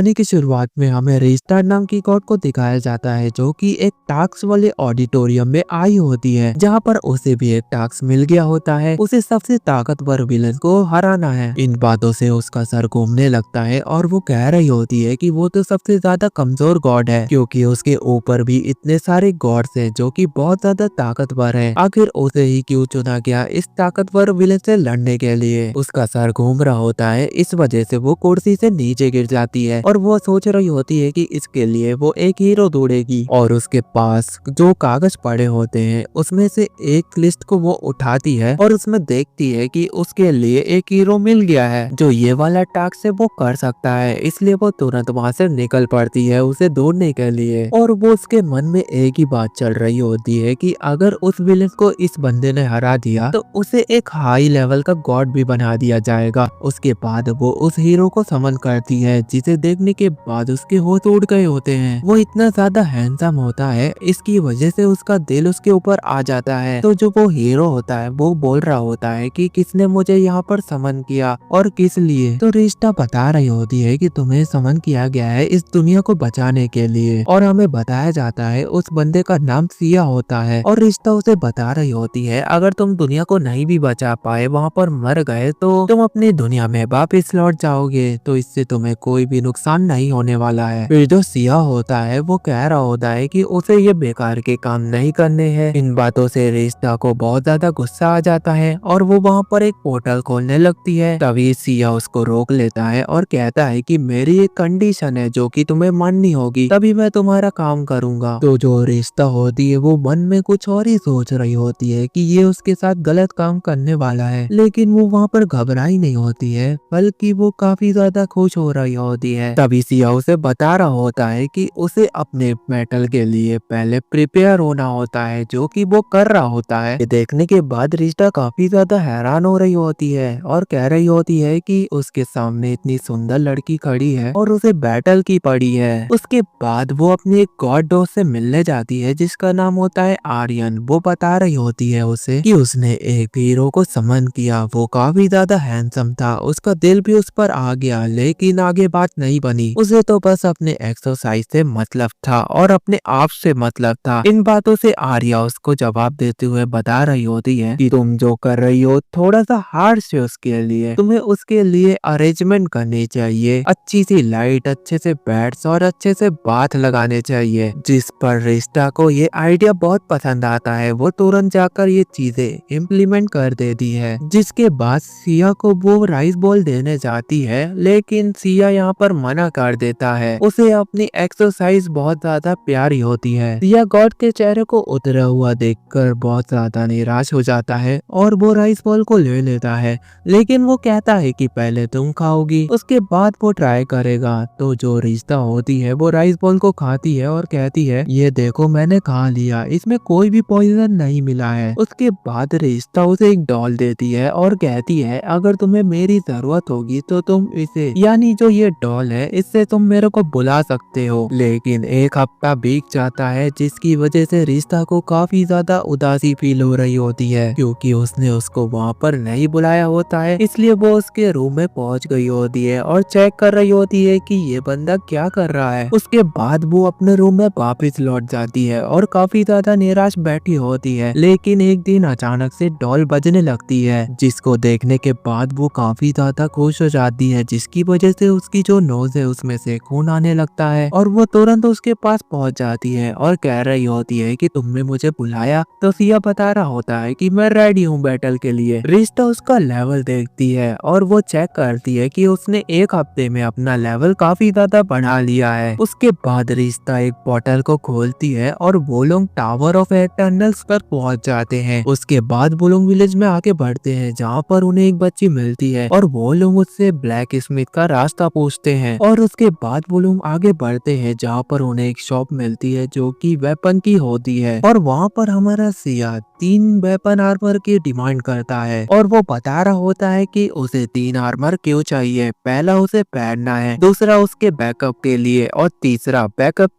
कहानी की शुरुआत में हमें रिस्टार्ट नाम की गॉड को दिखाया जाता है जो कि एक टास्क वाले ऑडिटोरियम में आई होती है, जहां पर उसे भी एक टास्क मिल गया होता है। उसे सबसे ताकतवर विलन को हराना है। इन बातों से उसका सर घूमने लगता है और वो कह रही होती है कि वो तो सबसे ज्यादा कमजोर गॉड है, क्योंकि उसके ऊपर भी इतने सारे गॉड्स हैं जो कि बहुत ज्यादा ताकतवर है। आखिर उसे ही क्यों चुना गया इस ताकतवर विलन से लड़ने के लिए? उसका सर घूम रहा होता है, इस वजह से वो कुर्सी से नीचे गिर जाती है और वो सोच रही होती है कि इसके लिए वो एक हीरो ढूंढेगी। और उसके पास जो कागज पड़े होते हैं उसमें से एक लिस्ट को वो उठाती है और उसमें देखती है कि उसके लिए एक हीरो मिल गया है जो ये वाला टास्क से वो कर सकता है। इसलिए वो तुरंत वहां से निकल पड़ती है उसे ढूंढने के लिए। और वो उसके मन में एक ही बात चल रही होती है कि अगर उस विलेन को इस बंदे ने हरा दिया तो उसे एक हाई लेवल का गॉड भी बना दिया जाएगा। उसके बाद वो उस हीरो को समन करती है, जिसे देखने के बाद उसके होश उड़ गए होते हैं। वो इतना ज्यादा हैंडसम होता है, इसकी वजह से उसका दिल उसके ऊपर आ जाता है। तो जो वो हीरो होता है वो बोल रहा होता है कि किसने मुझे यहाँ पर समन किया और किस लिए? तो रिश्ता बता रही होती है कि तुम्हें समन किया गया है इस दुनिया को बचाने के लिए। और हमें बताया जाता है उस बंदे का नाम सिया होता है। और रिश्ता उसे बता रही होती है अगर तुम दुनिया को नहीं भी बचा पाए, वहाँ पर मर गए, तो तुम अपनी दुनिया में वापिस लौट जाओगे, तो इससे तुम्हें कोई भी नुकसान नहीं होने वाला है। फिर जो सिया होता है वो कह रहा होता है कि उसे ये बेकार के काम नहीं करने हैं। इन बातों से रिश्ता को बहुत ज्यादा गुस्सा आ जाता है और वो वहाँ पर एक पोर्टल खोलने लगती है। तभी सिया उसको रोक लेता है और कहता है कि मेरी एक कंडीशन है जो कि तुम्हें माननी होगी, तभी मैं तुम्हारा काम करूंगा। तो जो रिश्ता होती है वो मन में कुछ और ही सोच रही होती है कि ये उसके साथ गलत काम करने वाला है, लेकिन वो वहाँ पर घबराई नहीं होती है, बल्कि वो काफी ज्यादा खुश हो रही होती है। तभी सिया उसे बता रहा होता है कि उसे अपने मेटल के लिए पहले प्रिपेयर होना होता है, जो कि वो कर रहा होता है। ये देखने के बाद रिश्ता काफी ज्यादा हैरान हो रही होती है और कह रही होती है कि उसके सामने इतनी सुंदर लड़की खड़ी है और उसे बैटल की पड़ी है। उसके बाद वो अपने एक गॉड दोस्त से मिलने जाती है जिसका नाम होता है आर्यन। वो बता रही होती है उसे कि उसने एक हीरो को समन किया, वो काफी ज्यादा हैंडसम था, उसका दिल भी उस पर आ गया, लेकिन आगे बात नहीं बनी। उसे तो बस अपने एक्सरसाइज से मतलब था और अपने आप से मतलब था। इन बातों से आर्या उसको जवाब देते हुए बता रही होती है कि तुम जो कर रही हो थोड़ा सा हार्श है उसके लिए, तुम्हें उसके लिए अरेंजमेंट करनी चाहिए, अच्छी सी लाइट, अच्छे से बेड्स और अच्छे से बाथ लगाने चाहिए। जिस पर रिश्ता को ये आइडिया बहुत पसंद आता है, वो तुरंत जाकर ये चीजें इम्प्लीमेंट कर देती है। जिसके बाद सिया को वो राइस बॉल देने जाती है, लेकिन सिया यहाँ पर मना कर देता है। उसे अपनी एक्सरसाइज बहुत ज्यादा प्यारी होती है। सिया गॉड के चेहरे को उतरा हुआ देखकर बहुत ज्यादा निराश हो जाता है और वो राइस बॉल को ले लेता है, लेकिन वो कहता है कि पहले तुम खाओगी, उसके बाद वो ट्राई करेगा। तो जो रिश्ता होती है वो राइस बॉल को खाती है और कहती है ये देखो मैंने खा लिया, इसमें कोई भी पॉइजन नहीं मिला है। उसके बाद रिश्ता उसे एक डॉल देती है और कहती है अगर तुम्हें मेरी जरूरत होगी तो तुम इसे, यानी जो ये डॉल है, इससे तुम मेरे को बुला सकते हो। लेकिन एक हफ्ता बीत जाता है जिसकी वजह से रिश्ता को काफी ज्यादा उदासी फील हो रही होती है, क्योंकि उसने उसको वहाँ पर नहीं बुलाया होता है। इसलिए वो उसके रूम में पहुँच गई होती है और चेक कर रही होती है कि ये बंदा क्या कर रहा है। उसके बाद वो अपने रूम में वापस लौट जाती है और काफी ज्यादा निराश बैठी होती है। लेकिन एक दिन अचानक से डॉल बजने लगती है, जिसको देखने के बाद वो काफी ज्यादा खुश हो जाती है, जिसकी वजह से उसकी जो नोज है उसमें से खून आने लगता है और वो तुरंत उसके पास पहुंच जाती है और कह रही होती है कि तुमने मुझे बुलाया? तो सिया बता रहा होता है कि मैं रेडी हूँ बैटल के लिए। रिश्ता उसका लेवल देखती है और वो चेक करती है कि उसने एक हफ्ते में अपना लेवल काफी ज्यादा बढ़ा लिया है। उसके बाद रिश्ता एक पोर्टल को खोलती है और वो लोग टावर ऑफ एटर्नल्स पर पहुंच जाते हैं। उसके बाद वो लोग विलेज में आगे बढ़ते हैं, जहाँ पर उन्हें एक बच्ची मिलती है और वो लोग उससे ब्लैक स्मिथ का रास्ता पूछते हैं। और उसके बाद वो लोग आगे बढ़ते हैं, जहाँ पर उन्हें एक शॉप मिलती है जो कि वेपन की होती है। और वहाँ पर हमारा सिया 3 वेपन आर्मर की डिमांड करता है और वो बता रहा होता है कि उसे 3 आर्मर क्यों चाहिए। पहला उसे पहनना है, दूसरा उसके बैकअप के लिए और तीसरा बैकअप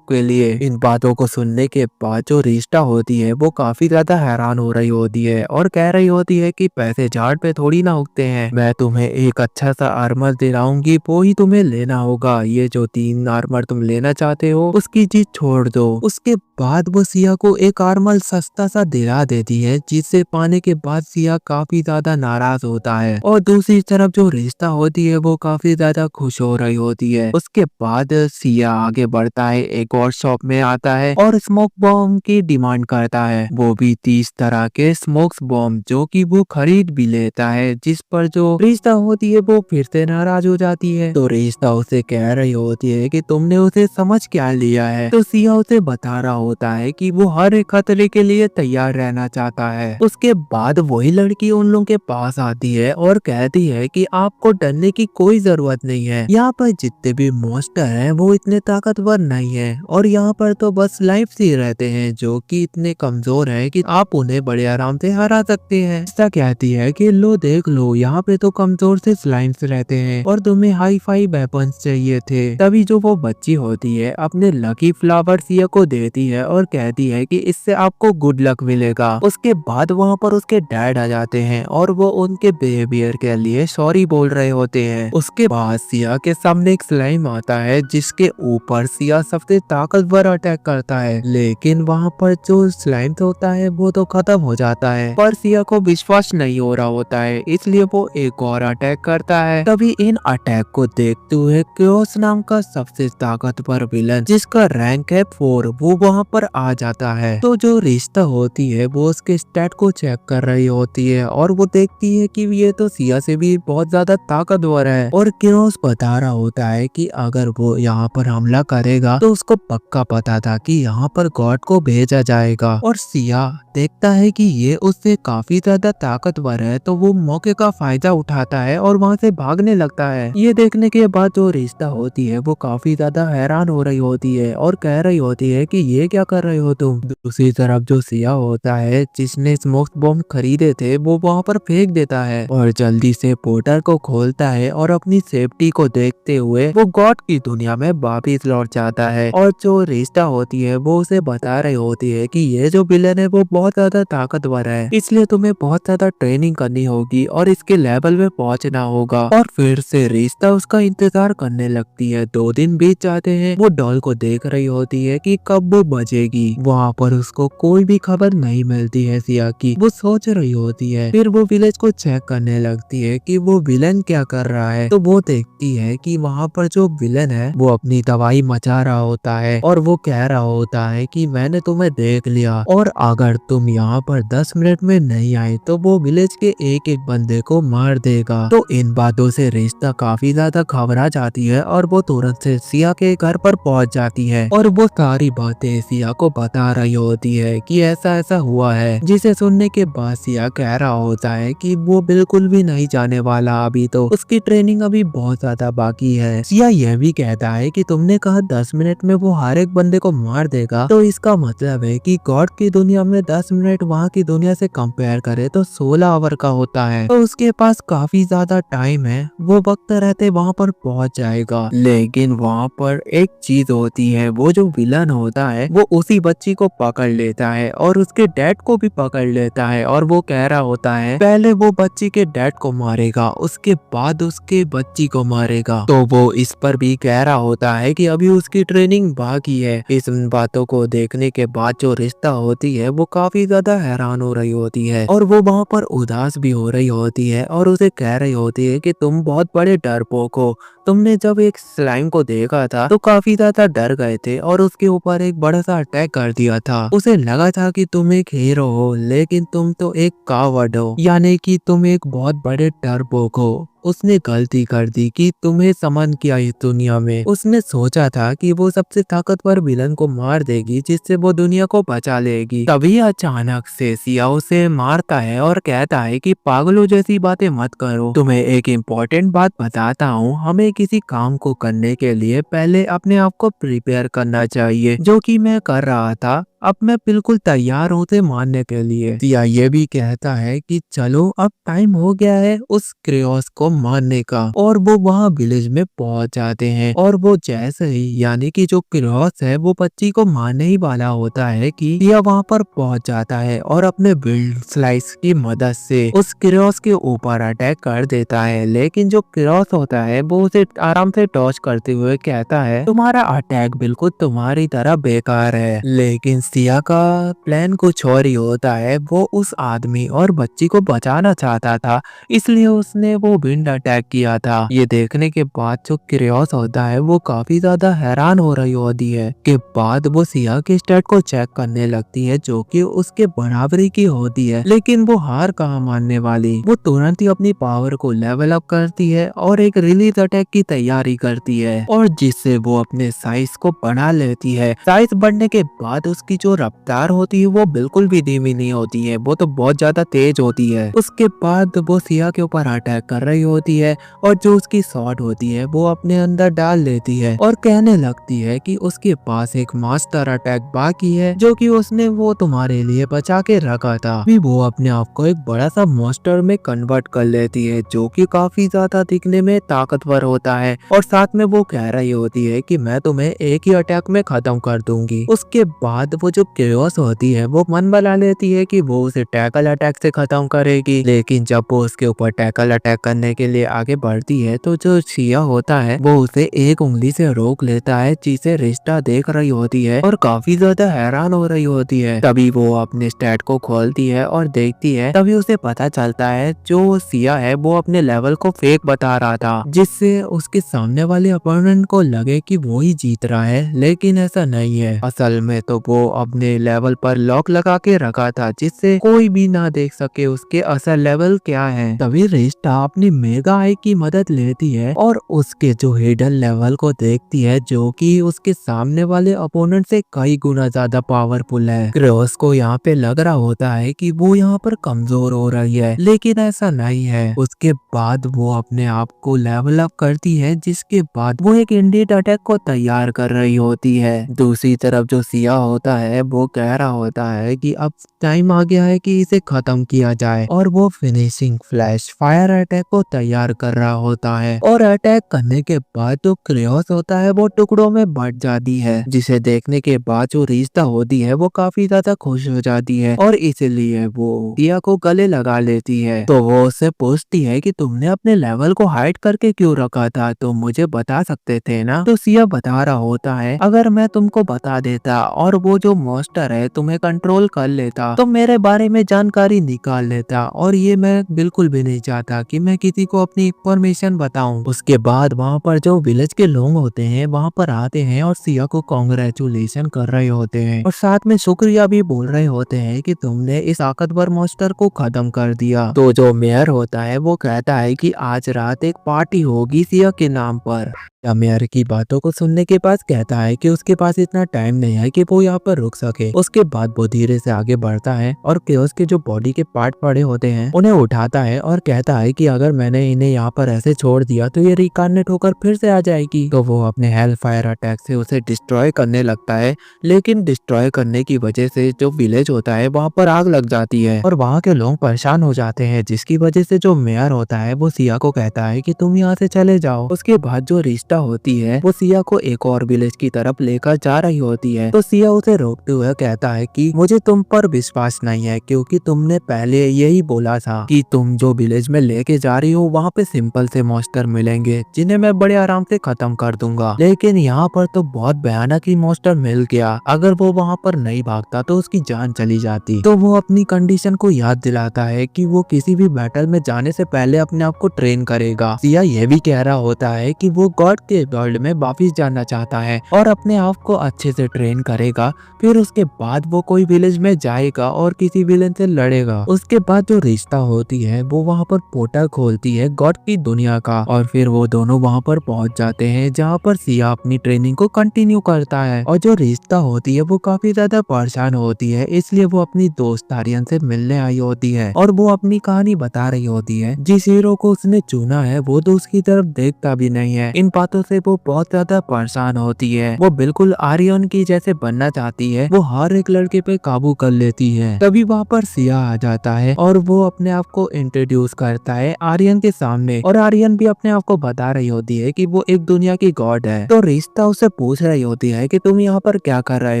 के लिए। इन बातों को सुनने के बाद जो रिश्ता होती है वो काफी ज्यादा हैरान हो रही होती है और कह रही होती है कि पैसे झाड़ पे थोड़ी ना उगते हैं, मैं तुम्हें एक अच्छा सा आर्मर दिलाऊंगी, वो ही तुम्हें तुम्हें लेना होगा, ये जो 3 आर्मर तुम लेना चाहते हो उसकी चीज छोड़ दो। उसके बाद वो सिया को एक आर्मर सस्ता सा दिला देती है, जिसे पाने के बाद सिया काफी ज्यादा नाराज होता है और दूसरी तरफ जो रिश्ता होती है वो काफी ज्यादा खुश हो रही होती है। उसके बाद सिया आगे बढ़ता है, एक और शॉप में आता है और स्मोक बॉम्ब की डिमांड करता है, वो भी 30 तरह के स्मोक्स बॉम्ब, जो कि वो खरीद भी लेता है। जिस पर जो रिश्ता होती है वो फिर से नाराज हो जाती है। तो रिश्ता उसे कह रही होती है कि तुमने उसे समझ क्या लिया है। तो सिया उसे बता रहा होता है कि वो हर एक खतरे के लिए तैयार रहना चाहता है। उसके बाद वही लड़की उन लोगों के पास आती है और कहती है कि आपको डरने की कोई जरूरत नहीं है, यहाँ पर जितने भी मॉन्स्टर हैं वो इतने ताकतवर नहीं है और यहाँ पर तो बस लाइफ ही रहते हैं जो कि इतने कमजोर है कि आप उन्हें बड़े आराम से हरा सकते हैं। ऐसा कहती है कि लो देख लो, यहाँ पे तो कमजोर से स्लाइम्स रहते हैं और तुम्हें हाई फाई वेपन्स चाहिए थे। तभी जो वो बच्ची होती है अपने लकी फ्लावर सिया को देती है और कहती है कि इससे आपको गुड लक मिलेगा। उसके बाद वहाँ पर उसके डैड आ जाते हैं और वो उनके बिहेवियर के लिए सॉरी बोल रहे होते हैं। उसके बाद सिया के सामने एक स्लाइम आता है जिसके ऊपर सिया सबसे ताकतवर अटैक करता है, लेकिन वहाँ पर जो स्लाइम होता है वो तो खत्म हो जाता है। पर सिया को विश्वास नहीं हो रहा होता है, इसलिए वो एक और अटैक करता है। तभी इन अटैक को देखते हुए क्योस नाम का सबसे ताकतवर विलन, जिसका रैंक है 4, वो वहाँ पर आ जाता है। तो जो रिश्ता होती है वो उसके स्टैट को चेक कर रही होती है और वो देखती है कि ये तो सिया से भी बहुत ज्यादा ताकतवर है और क्योस बता रहा होता है कि अगर वो यहाँ पर हमला करेगा तो उसको पक्का पता था कि यहाँ पर गॉड को भेजा जाएगा। और सिया देखता है कि ये उससे काफी ज्यादा ताकतवर है, तो वो मौके का फायदा उठाता है और वहाँ से भागने लगता है। ये देखने के बाद जो रिश्ता होती है वो काफी ज्यादा हैरान हो रही होती है और कह रही होती है कि ये क्या कर रहे हो तुम। दूसरी तरफ जो सिया होता है जिसने स्मोक बॉम्ब खरीदे थे वो वहाँ पर फेंक देता है और जल्दी से पोर्टल को खोलता है और अपनी सेफ्टी को देखते हुए वो गॉड की दुनिया में वापिस लौट जाता है। और जो रिश्ता होती है वो उसे बता रही होती है कि ये जो विलन है वो बहुत ज्यादा ताकतवर है, इसलिए तुम्हें बहुत ज्यादा ट्रेनिंग करनी होगी और इसके लेवल में पहुंचना होगा। और फिर से रिश्ता उसका इंतजार करने लगती है। 2 दिन बीत जाते हैं, वो डॉल को देख रही होती है कि कब वो बजेगी। वहाँ पर उसको कोई भी खबर नहीं मिलती है सिया की। वो सोच रही होती है, फिर वो विलेज को चेक करने लगती है कि वो विलन क्या कर रहा है। तो वो देखती है कि वहाँ पर जो विलन है वो अपनी तबाही मचा रहा होता है और वो कह रहा होता है कि मैंने तुम्हें देख लिया और अगर तुम यहाँ पर 10 मिनट में नहीं आए तो वो विलेज के एक एक बंदे को मार देगा। तो इन बातों से रिश्ता काफी ज्यादा घबरा जाती है और वो तुरंत से सिया के घर पर पहुंच जाती है और वो सारी बातें सिया को बता रही होती है कि ऐसा ऐसा हुआ है। जिसे सुनने के बाद सिया कह रहा होता है कि वो बिल्कुल भी नहीं जाने वाला, अभी तो उसकी ट्रेनिंग अभी बहुत ज्यादा बाकी है। सिया यह भी कहता है कि तुमने कहा 10 मिनट में वो हर एक बंदे को मार देगा, तो इसका मतलब है कि गॉड की दुनिया में 10 मिनट वहाँ की दुनिया से कंपेयर करे तो 16 आवर का होता है। तो उसके पास काफी ज्यादा टाइम है, वो वक्त रहते वहाँ पर पहुँच जाएगा। लेकिन वहाँ पर एक चीज होती है, वो जो विलन होता है वो उसी बच्ची को पकड़ लेता है और उसके डैड को भी पकड़ लेता है और वो कह रहा होता है पहले वो बच्ची के डैड को मारेगा, उसके बाद उसके बच्ची को मारेगा। तो वो इस पर भी कह रहा होता है कि अभी उसकी ट्रेनिंग बाकी है। इस बातों को देखने के बाद जो रिश्ता होती है वो काफी ज्यादा हैरान हो रही होती है और वो वहाँ पर उदास भी हो रही होती है और उसे कह रही होती है कि तुम बहुत बड़े डरपोक हो, तुमने जब एक स्लाइम को देखा था तो काफी ज्यादा डर गए थे और उसके ऊपर एक बड़ा सा अटैक कर दिया था। उसे लगा था कि तुम एक हीरो हो, लेकिन तुम तो एक कावर्ड हो, यानी कि तुम एक बहुत बड़े डरपोक हो। उसने गलती कर दी कि तुम्हें समन किया इस दुनिया में। उसने सोचा था कि वो सबसे ताकतवर विलन को मार देगी जिससे वो दुनिया को बचा लेगी। तभी अचानक से सिया उसे मारता है और कहता है कि पागलों जैसी बातें मत करो, तुम्हें एक इम्पोर्टेंट बात बताता हूँ, हमें किसी काम को करने के लिए पहले अपने आप को प्रिपेयर करना चाहिए, जो कि मैं कर रहा था। अब मैं बिल्कुल तैयार हूँ उसे मारने के लिए। सिया ये भी कहता है कि चलो अब टाइम हो गया है उस क्रेओस को मारने का, और वो वहाँ विलेज में पहुंच जाते हैं। और वो जैसे ही यानी कि जो क्रेओस है वो बच्ची को मारने ही वाला होता है कि सिया वहाँ पर पहुंच जाता है और अपने बिल्ड स्लाइस की मदद से उस क्रेओस के ऊपर अटैक कर देता है। लेकिन जो क्रेओस होता है वो उसे आराम से टॉर्च करते हुए कहता है तुम्हारा अटैक बिल्कुल तुम्हारी तरह बेकार है। लेकिन सिया का प्लान कुछ और ही होता है। वो उस आदमी और बच्ची को बचाना चाहता था, इसलिए उसने वो विंड अटैक किया था। ये देखने के बाद जो क्रेओस होता है वो काफी ज्यादा हैरान हो रही होती है। के बाद वो सिया के स्टैट को चेक करने लगती है जो कि उसके बराबरी की होती है। लेकिन वो हार कहाँ मानने वाली, वो तुरंत ही अपनी पावर को लेवल अप करती है और एक रिलीज अटैक की तैयारी करती है, और जिससे वो अपने साइज को बढ़ा लेती है। साइज बढ़ने के बाद उसकी जो रफ्तार होती है वो बिल्कुल भी धीमी नहीं होती है, वो तो बहुत ज्यादा तेज होती है। उसके बाद वो सिया के ऊपर अटैक कर रही होती है और जो उसकी शॉट होती है वो अपने अंदर डाल लेती है और कहने लगती है कि उसके पास एक मास्टर अटैक बाकी है जो कि उसने वो तुम्हारे लिए बचा के रखा था। भी वो अपने आप को एक बड़ा सा मॉन्स्टर में कन्वर्ट कर लेती है जो कि काफी ज्यादा दिखने में ताकतवर होता है, और साथ में वो कह रही होती है कि मैं तुम्हें एक ही अटैक में खत्म कर दूंगी। उसके बाद वो जो क्रेओस होती है वो मन बना लेती है कि वो उसे टैकल अटैक से खत्म करेगी। लेकिन जब वो उसके ऊपर टैकल अटैक करने के लिए आगे बढ़ती है तो जो सिया होता है वो उसे एक उंगली से रोक लेता है, जिसे रिश्ता देख रही होती है और काफी ज्यादा हैरान हो रही होती है। तभी वो अपने स्टैट को खोलती है और देखती है, तभी उसे पता चलता है जो सिया है वो अपने लेवल को फेक बता रहा था, जिससे उसके सामने वाले अपोनेंट को लगे कि वो ही जीत रहा है। लेकिन ऐसा नहीं है, असल में तो वो अपने लेवल पर लॉक लगा के रखा था जिससे कोई भी ना देख सके उसके असल लेवल क्या है। तभी रिश्ता अपनी मेगा आई की मदद लेती है और उसके जो हिडन लेवल को देखती है जो कि उसके सामने वाले अपोनेंट से कई गुना ज्यादा पावरफुल है। क्रेओस को यहाँ पे लग रहा होता है कि वो यहाँ पर कमजोर हो रही है, लेकिन ऐसा नहीं है। उसके बाद वो अपने आप को लेवल अप करती है, जिसके बाद वो एक इंडियट अटैक को तैयार कर रही होती है। दूसरी तरफ जो सिया होता है वो कह रहा होता है कि अब टाइम आ गया है कि इसे खत्म किया जाए, और वो फिनिशिंग फ्लैश फायर अटैक को तैयार कर रहा होता है। और अटैक करने के बाद जो क्रेओस होता है वो टुकड़ों में बट जाती है, जिसे देखने के बाद जो रिश्ता होती है वो काफी ज्यादा खुश हो जाती है और इसलिए वो सिया को गले लगा लेती है। तो वो उससे पूछती है कि तुमने अपने लेवल को हाइड करके क्यों रखा था, तो मुझे बता सकते थे ना। तो सिया बता रहा होता है अगर मैं तुमको बता देता और वो जो मॉन्स्टर है तुम्हें कंट्रोल कर लेता तो मेरे बारे में जानकारी निकाल लेता, और ये मैं बिल्कुल भी नहीं चाहता कि मैं किसी को अपनी इंफॉर्मेशन बताऊं। उसके बाद वहाँ पर जो विलेज के लोग होते हैं वहाँ पर आते हैं और सिया को कॉन्ग्रेचुलेशन कर रहे होते हैं और साथ में शुक्रिया भी बोल रहे होते हैं कि तुमने इस ताकतवर मॉन्स्टर को खत्म कर दिया। तो जो मेयर होता है वो कहता है कि आज रात एक पार्टी होगी सिया के नाम पर। मेयर की बातों को सुनने के बाद कहता है कि उसके पास इतना टाइम नहीं है कि वो यहाँ पर रुक सके। उसके बाद वो धीरे से आगे बढ़ता है और क्रेओस के जो बॉडी के पार्ट पड़े होते हैं उन्हें उठाता है और कहता है कि अगर मैंने इन्हें यहाँ पर ऐसे छोड़ दिया तो ये रिकार्नेट होकर फिर से आ जाएगी। तो वो अपने हेल फायर अटैक से उसे डिस्ट्रॉय करने लगता है, लेकिन डिस्ट्रॉय करने की वजह से जो विलेज होता है वहाँ पर आग लग जाती है और वहाँ के लोग परेशान हो जाते हैं, जिसकी वजह से जो मेयर होता है वो सिया को कहता है कि तुम यहाँ से चले जाओ। उसके बाद जो रिश्ता होती है वो सिया को एक और विलेज की तरफ लेकर जा रही होती है। तो सिया उसे रोकते हुए कहता है कि मुझे तुम पर विश्वास नहीं है, क्योंकि तुमने पहले यही बोला था कि तुम जो विलेज में लेके जा रही हो वहाँ पे सिंपल से मॉन्स्टर मिलेंगे जिन्हें मैं बड़े आराम से खत्म कर दूंगा। लेकिन यहाँ पर तो बहुत भयानक ही मॉन्स्टर मिल गया, अगर वो वहाँ पर नहीं भागता तो उसकी जान चली जाती। तो वो अपनी कंडीशन को याद दिलाता है कि वो किसी भी बैटल में जाने से पहले अपने आप को ट्रेन करेगा। सिया ये भी कह रहा होता है कि वो गॉड के वर्ल्ड में वापिस जाना चाहता है और अपने आप को अच्छे से ट्रेन करेगा, फिर उसके बाद वो कोई विलेज में जाएगा और किसी विलेन से लड़ेगा। उसके बाद जो रिश्ता होती है वो वहाँ पर पोर्टल खोलती है गॉड की दुनिया का, और फिर वो दोनों वहाँ पर पहुँच जाते हैं जहाँ पर सिया अपनी ट्रेनिंग को कंटिन्यू करता है। और जो रिश्ता होती है वो काफी ज्यादा परेशान होती है, इसलिए वो अपनी दोस्त आर्यन से मिलने आई होती है और वो अपनी कहानी बता रही होती है। जिस हीरो को उसने चुना है वो तो उसकी तरफ देखता भी नहीं है। इन बातों से वो बहुत ज्यादा परेशान होती है। वो बिल्कुल आर्यन की जैसे बनना चाहती होती है वो हर एक लड़के पे काबू कर लेती है। तभी वहाँ पर सिया आ जाता है और वो अपने आप को इंट्रोड्यूस करता है आर्यन के सामने, और आर्यन भी अपने आप को बता रही होती है कि वो एक दुनिया की गॉड है। तो रिश्ता उससे पूछ रही होती है कि तुम यहाँ पर क्या कर रहे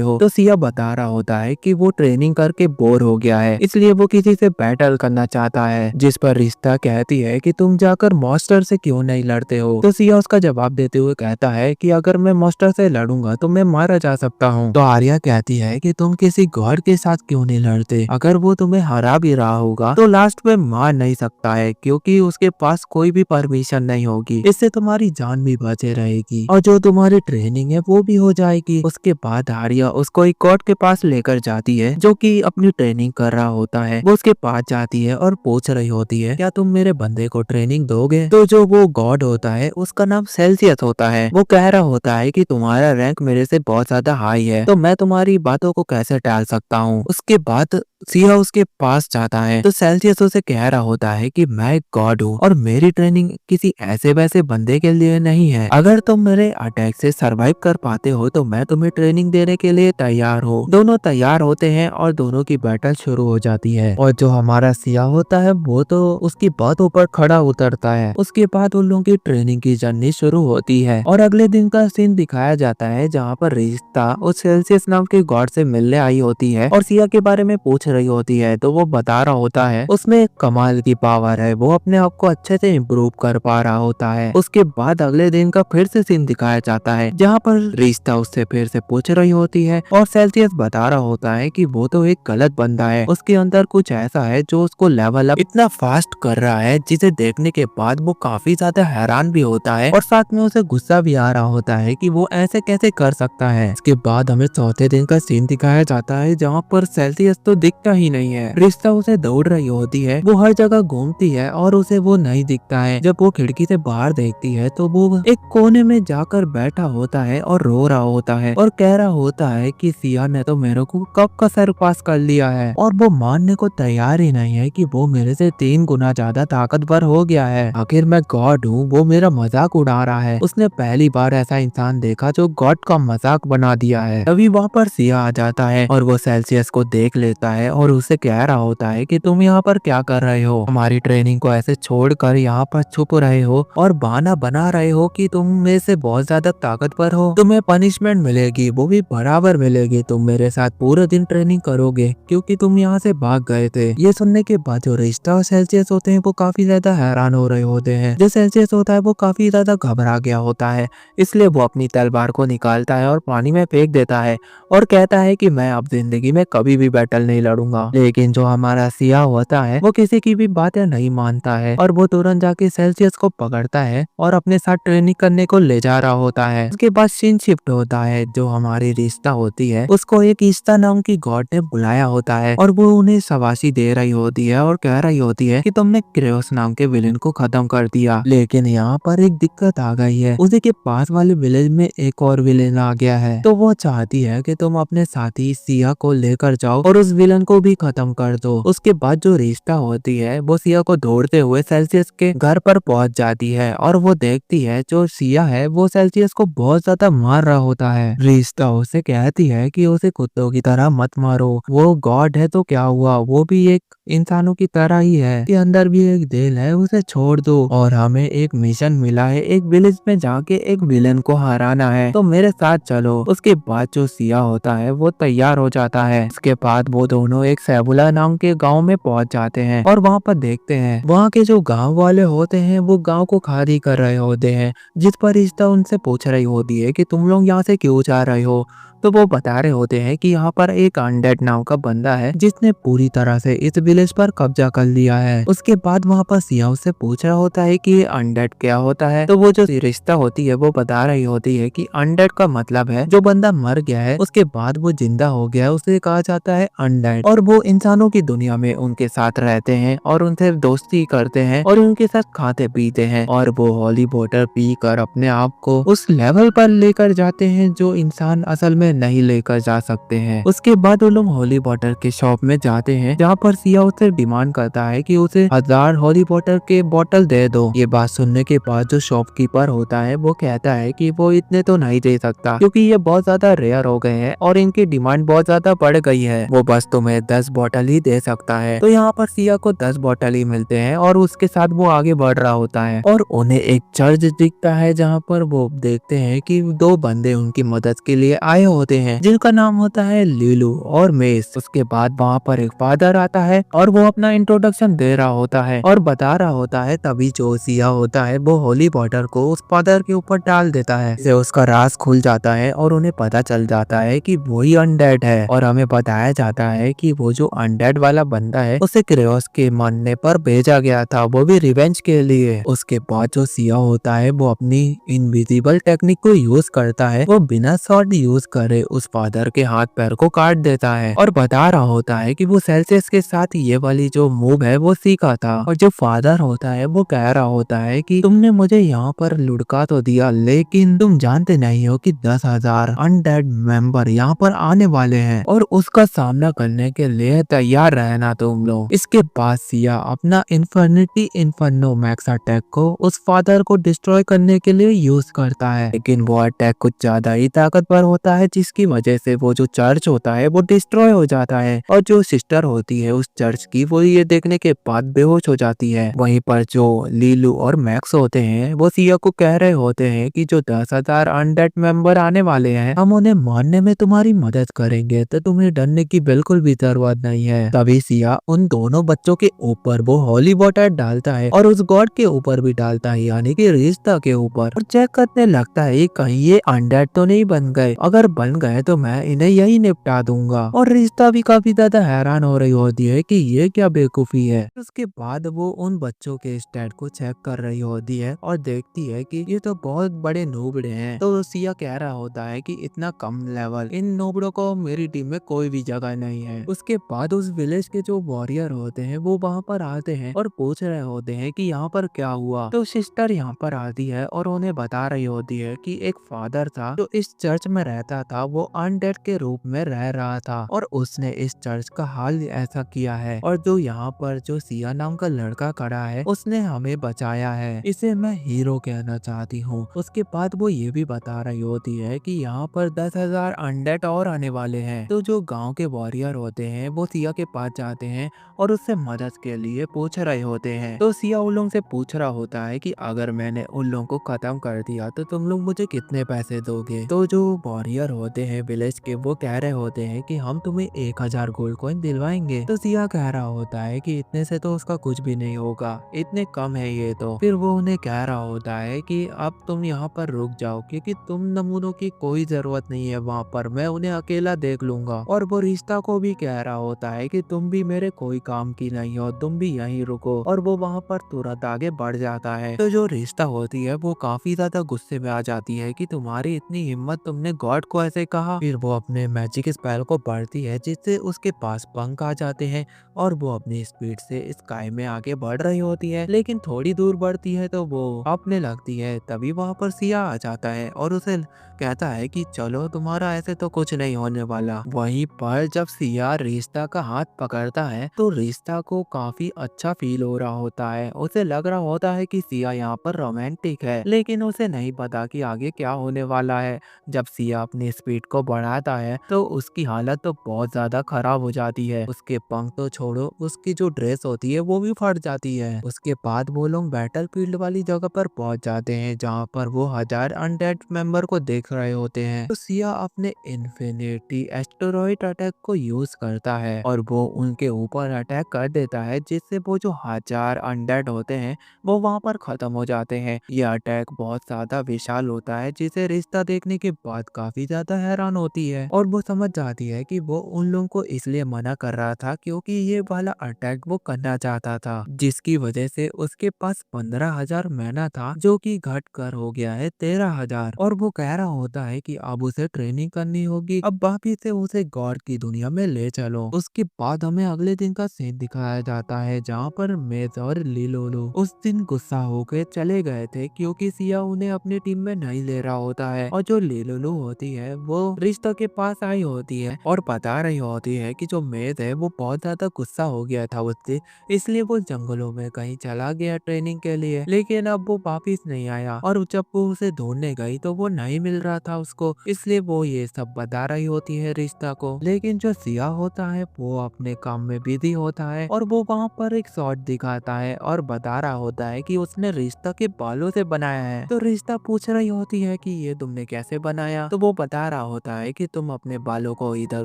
हो। तो सिया बता रहा होता है कि वो ट्रेनिंग करके बोर हो गया है, इसलिए वो किसी से बैटल करना चाहता है। जिस पर रिश्ता कहती है कि तुम जाकर मास्टर से क्यों नहीं लड़ते हो। तो सिया उसका जवाब देते हुए कहता है कि अगर मैं मास्टर से लड़ूंगा तो मैं मारा जा सकता हूँ। तो आर्या कहती है कि तुम किसी गॉड के साथ क्यों नहीं लड़ते, अगर वो तुम्हें हरा भी रहा होगा तो लास्ट में मार नहीं सकता है, क्योंकि उसके पास कोई भी परमिशन नहीं होगी। इससे तुम्हारी जान भी बचे रहेगी और जो तुम्हारी ट्रेनिंग है वो भी हो जाएगी। उसके बाद आर्या उसको एक गॉड के पास लेकर जाती है जो कि अपनी ट्रेनिंग कर रहा होता है। वो उसके पास जाती है और पूछ रही होती है क्या तुम मेरे बंदे को ट्रेनिंग दोगे। तो जो वो गॉड होता है उसका नाम सेल्सियस होता है, वो कह रहा होता है कि तुम्हारा रैंक मेरे से बहुत ज्यादा हाई है, तो मैं तुम्हारी बातों को कैसे टाल सकता हूँ। उसके बाद सिया उसके पास जाता है तो सेल्सियस उसे कह रहा होता है कि मैं एक गॉड हूँ और मेरी ट्रेनिंग किसी ऐसे वैसे बंदे के लिए नहीं है। अगर तुम मेरे अटैक से सरवाइव कर पाते हो तो मैं तुम्हें ट्रेनिंग देने के लिए तैयार हूँ। दोनों तैयार होते हैं और दोनों की बैटल शुरू हो जाती है। और जो हमारा सिया होता है वो तो उसकी बातों पर खड़ा उतरता है। उसके बाद उन लोगों की ट्रेनिंग की जर्नी शुरू होती है और अगले दिन का सीन दिखाया जाता है जहाँ पर रिश्ता उस सेल्सियस नाम के गॉड से मिलने आई होती है और सिया के बारे में पूछ रही होती है। तो वो बता रहा होता है उसमें एक कमाल की पावर है, वो अपने आप को अच्छे से इम्प्रूव कर पा रहा होता है। उसके बाद अगले दिन का फिर से सीन दिखाया जाता है जहाँ पर रिश्ता उससे फिर से पूछ रही होती है और सेल्सियस बता रहा होता है कि वो तो एक गलत बंदा है, उसके अंदर कुछ ऐसा है जो उसको लेवल अप इतना फास्ट कर रहा है जिसे देखने के बाद वो काफी ज्यादा हैरान भी होता है और साथ में उसे गुस्सा भी आ रहा होता है कि वो ऐसे कैसे कर सकता है। इसके बाद हमें चौथे दिन का सीन दिखाया जाता है जहाँ पर सेल्सियस तो दिखता ही नहीं है। रिश्ता उसे दौड़ रही होती है, वो हर जगह घूमती है और उसे वो नहीं दिखता है। जब वो खिड़की से बाहर देखती है तो वो एक कोने में जाकर बैठा होता है और रो रहा होता है और कह रहा होता है कि सिया ने तो मेरे को कब का सर पास कर लिया है और वो मानने को तैयार ही नहीं है कि वो मेरे से 3 गुना ज्यादा ताकतवर हो गया है। आखिर मैं गॉड हूँ, वो मेरा मजाक उड़ा रहा है। उसने पहली बार ऐसा इंसान देखा जो गॉड का मजाक बना दिया है। तभी वहाँ पर सिया आ जाता है और वो सेल्सियस को देख लेता है और उसे कह रहा होता है कि तुम यहाँ पर क्या कर रहे हो, हमारी ट्रेनिंग को ऐसे छोड़कर यहाँ पर छुप रहे हो और बहाना बना रहे हो कि तुम में से बहुत ज्यादा ताकतवर हो, तुम्हें पनिशमेंट मिलेगी, वो भी बराबर मिलेगी। तुम मेरे साथ पूरे दिन ट्रेनिंग करोगे क्योंकि तुम यहाँ से भाग गए थे। ये सुनने के बाद जो रिश्ता और सेल्सियस होते हैं वो काफी ज्यादा हैरान हो रहे होते हैं। जो सेल्सियस होता है वो काफी ज्यादा घबरा गया होता है, इसलिए वो अपनी तलवार को निकालता है और पानी में फेंक देता है और कहता है कि मैं अब जिंदगी में कभी भी बैटल नहीं लड़ूंगा। लेकिन जो हमारा सिया होता है वो किसी की भी बातें नहीं मानता है और वो तुरंत जाके सेल्सियस को पकड़ता है और अपने साथ ट्रेनिंग करने को ले जा रहा होता है। उसके बाद सीन शिफ्ट होता है, जो हमारी रिश्ता होती है उसको एक ईस्ता नाम की गॉड ने बुलाया होता है और वो उन्हें शाबाशी दे रही होती है और कह रही होती है कि तुमने क्रेओस नाम के विलेन को खत्म कर दिया। लेकिन यहाँ पर एक दिक्कत आ गई है, उसी के पास वाले विलेज में एक और विलेन आ गया है, तो वो चाहती है कि तुम अपने साथी सिया को लेकर जाओ और उस विलन को भी खत्म कर दो। उसके बाद जो रिश्ता होती है वो सिया को दौड़ते हुए सेल्सियस के घर पर पहुंच जाती है और वो देखती है जो सिया है वो सेल्सियस को बहुत ज्यादा मार रहा होता है। रिश्ता उसे कहती है कि उसे कुत्तों की तरह मत मारो, वो गॉड है तो क्या हुआ, वो भी एक इंसानों की तरह ही है, के अंदर भी एक दिल है, उसे छोड़ दो। और हमें एक मिशन मिला है, एक विलेज में जाके एक विलन को हराना है, तो मेरे साथ चलो। उसके बाद जो सिया होता है वो तैयार हो जाता है। उसके बाद वो दोनों एक सैबुला नाम के गांव में पहुंच जाते हैं और वहां पर देखते हैं वहां के जो गांव वाले होते हैं वो गांव को खाली कर रहे होते हैं, जिस पर रिश्ता उनसे पूछ रही होती है कि तुम लोग यहाँ से क्यों जा रहे हो। तो वो बता रहे होते हैं कि यहाँ पर एक अनडेड नाम का बंदा है जिसने पूरी तरह से इस विलेज पर कब्जा कर लिया है। उसके बाद वहाँ पर सिया उससे पूछ रहा होता है कि ये अनडेड क्या होता है। तो वो जो रिश्ता होती है वो बता रही होती है कि अनडेड का मतलब है जो बंदा मर गया है उसके बाद वो जिंदा हो गया है उसे कहा जाता है अनडेड, और वो इंसानों की दुनिया में उनके साथ रहते हैं और उनसे दोस्ती करते हैं और उनके साथ खाते पीते हैं और वो हॉली वॉटर पी कर अपने आप को उस लेवल पर लेकर जाते हैं जो इंसान असल में उन्हें नहीं लेकर जा सकते हैं। उसके बाद वो लोग हॉली वॉटर के शॉप में जाते हैं, जहाँ पर सिया उससे डिमांड करता है कि उसे 1000 हॉली वॉटर के बोतल दे दो। ये बात सुनने के बाद जो शॉपकीपर होता है वो कहता है कि वो इतने तो नहीं दे सकता, क्योंकि ये बहुत ज्यादा रेयर हो गए हैं और इनकी डिमांड बहुत ज्यादा बढ़ गई है। वो बस तुम्हें 10 बोतल ही दे सकता है। तो यहाँ पर सिया को 10 बोतल ही मिलते हैं और उसके साथ वो आगे बढ़ रहा होता है और उन्हें एक चर्च दिखता है, जहाँ पर वो देखते हैं कि दो बंदे उनकी मदद के लिए आए होते हैं, जिनका नाम होता है लीलू और मेस। उसके बाद वहाँ पर एक फादर आता है और वो अपना इंट्रोडक्शन दे रहा होता है और बता रहा होता है। तभी जो सिया होता है वो होली वाटर को उस फादर के ऊपर डाल देता है, इससे उसका राज खुल जाता है और उन्हें पता चल जाता है कि वही अनडेड है। और हमें बताया जाता है कि वो जो अनडेड वाला बंदा है उसे क्रेओस के मानने पर भेजा गया था, वो भी रिवेंज के लिए। उसके बाद जो सिया होता है वो अपनी इनविजिबल टेक्निक को यूज करता है। वो बिना शॉट यूज करे उस फादर के हाथ पैर को काट देता है और बता रहा होता है कि वो सेल्सियस के साथ ये वाली जो मूव है वो सीखा था। और जो फादर होता है वो कह रहा होता है कि तुमने मुझे यहाँ पर लुढ़का तो दिया, लेकिन तुम जानते नहीं हो कि 10,000 अनडेड मेंबर यहाँ पर आने वाले हैं और उसका सामना करने के लिए तैयार रहना तुम लोग। इसके बाद सिया अपना इन्फिनिटी इन्फर्नो मैक्स अटैक को उस फादर को डिस्ट्रॉय करने के लिए यूज करता है, लेकिन वो अटैक कुछ ज्यादा ही ताकतवर होता है, जिसकी वजह से वो जो चर्च होता है वो डिस्ट्रॉय हो जाता है और जो सिस्टर होती है उस चर्च की वो ये देखने के बाद बेहोश हो जाती है। वहीं पर जो लीलू और मैक्स होते हैं वो सिया को कह रहे होते हैं कि जो 10,000 अनडेड मेंबर आने वाले हैं हम उन्हें मारने में तुम्हारी मदद करेंगे, तो तुम्हें डरने की बिल्कुल भी जरूरत नहीं है। तभी सिया उन दोनों बच्चों के ऊपर वो हॉली वाटर डालता है और उस गॉड के ऊपर भी डालता है, यानी कि रिश्ता के ऊपर, और चेक करने लगता है कहीं ये अनडेड तो नहीं बन गए। अगर बन गए तो मैं इन्हें यही निपटा दूंगा। और रिश्ता भी काफी ज्यादा हैरान हो रही होती है कि ये क्या बेवकूफी है। उसके बाद वो उन बच्चों के स्टैट को चेक कर रही होती है और देखती है कि ये तो बहुत बड़े नूबड़े हैं। तो सिया कह रहा होता है कि इतना कम लेवल, इन नूबड़ों को मेरी टीम में कोई भी जगह नहीं है। उसके बाद उस विलेज के जो वॉरियर होते हैं वो वहाँ पर आते हैं और पूछ रहे होते हैं कि यहाँ पर क्या हुआ। तो सिस्टर यहाँ पर आती है और उन्हें बता रही होती है कि एक फादर था जो इस चर्च में रहता था, वो अनडेड के रूप में रह रहा था और उसने इस चर्च का हाल ऐसा किया है, और जो यहाँ पर जो सिया नाम का लड़का खड़ा है उसने हमें बचाया है, इसे मैं हीरो कहना चाहती हूँ। उसके बाद वो ये भी बता रही होती है कि यहाँ पर 10,000 अनडेड और आने वाले हैं। तो जो गांव के वॉरियर होते हैं वो सिया के पास जाते हैं और उससे मदद के लिए पूछ रहे होते हैं। तो सिया उन लोगों से पूछ रहा होता है कि अगर मैंने उन लोगों को खत्म कर दिया तो तुम लोग मुझे कितने पैसे दोगे। तो जो वॉरियर होते हैं विलेज के वो कह रहे होते हैं कि हम तुम्हें 1000 गोल्ड कॉइन दिलवाएंगे। तो सिया कह रहा होता है कि इतने से तो उसका कुछ भी नहीं होगा, इतने कम है ये तो। फिर वो उन्हें कह रहा होता है कि अब तुम यहाँ पर रुक जाओ, क्योंकि तुम नमूनों की कोई जरूरत नहीं है वहाँ पर, मैं उन्हें अकेला देख लूंगा। और वो रिश्ता को भी कह रहा होता है कि तुम भी मेरे कोई काम की नहीं हो, तुम भी यहीं रुको। और वो वहाँ पर तुरंत आगे बढ़ जाता है। तो जो रिश्ता होती है वो काफी ज्यादा गुस्से में आ जाती है कि तुम्हारी इतनी हिम्मत, तुमने गॉड को ऐसे कहा। फिर वो अपने मैजिक स्पेल को पढ़ती है जिससे उसके पास पंख आ जाते हैं और वो अपनी स्पीड से स्काई में आगे बढ़ रही होती है। लेकिन थोड़ी दूर बढ़ती है तो वो अपने लगती है। तभी वहाँ पर सिया आ जाता है और उसे कहता है कि चलो तुम्हारा ऐसे तो कुछ नहीं होने वाला। वहीं पर जब सिया रिश्ता का हाथ पकड़ता है तो रिश्ता को काफी अच्छा फील हो रहा होता है। उसे लग रहा होता है कि सिया यहाँ पर रोमांटिक है, लेकिन उसे नहीं पता कि आगे क्या होने वाला है। जब सिया अपनी स्पीड को बढ़ाता है तो उसकी हालत तो बहुत ज्यादा खराब हो जाती है। उसके पंख तो छोड़ो, उसकी जो ड्रेस होती है वो भी फट जाती है। उसके बाद वो लोग बैटल फील्ड वाली जगह पर पहुंच जाते हैं, जहाँ पर वो 1000 अनडेड मेंबर को देख रहे होते हैं। तो सिया अपने इन्फिनिटी एस्टेरॉइड अटैक को यूज करता है और वो उनके ऊपर अटैक कर देता है, जिससे वो जो 1000 अनडेड होते हैं वो वहाँ पर खत्म हो जाते हैं। यह अटैक बहुत ज्यादा विशाल होता है, जिसे रिश्ता देखने के बाद काफी ज्यादा हैरान होती है और वो समझ जाती है कि वो उन लोगों को इसलिए मना कर रहा था क्योंकि ये वाला अटैक वो करना चाहता था, जिसकी वजह से उसके पास 15,000 मैना था, जो कि घट कर हो गया है 13,000। और वो कह रहा होता है कि अब उसे ट्रेनिंग करनी होगी, अब वापिस से उसे गॉड की दुनिया में ले चलो। उसके बाद हमें अगले दिन का सीन दिखाया जाता है, जहाँ पर मेज और लिलोलो उस दिन गुस्सा होकर चले गए थे क्योंकि सिया उन्हें अपनी टीम में नहीं ले रहा होता है। और जो लिलोलो होती है वो रिश्ता के पास आई होती है और बता रही होती है कि जो मेज है वो बहुत ज्यादा गुस्सा हो गया था उससे, इसलिए वो जंगलों में कहीं चला गया ट्रेनिंग के लिए, लेकिन अब वो वापिस नहीं आया और जब वो उसे ढूंढने गई तो वो नहीं मिल रहा था उसको, इसलिए वो ये सब बता रही होती है रिश्ता को। लेकिन जो सिया होता है वो अपने काम में बिजी होता है और वो वहाँ पर एक शॉट दिखाता है और बता रहा होता है कि उसने रिश्ता के बालों से बनाया है। तो रिश्ता पूछ रही होती है कि ये तुमने कैसे बनाया, तो वो बता रहा होता है कि तुम अपने बालों को इधर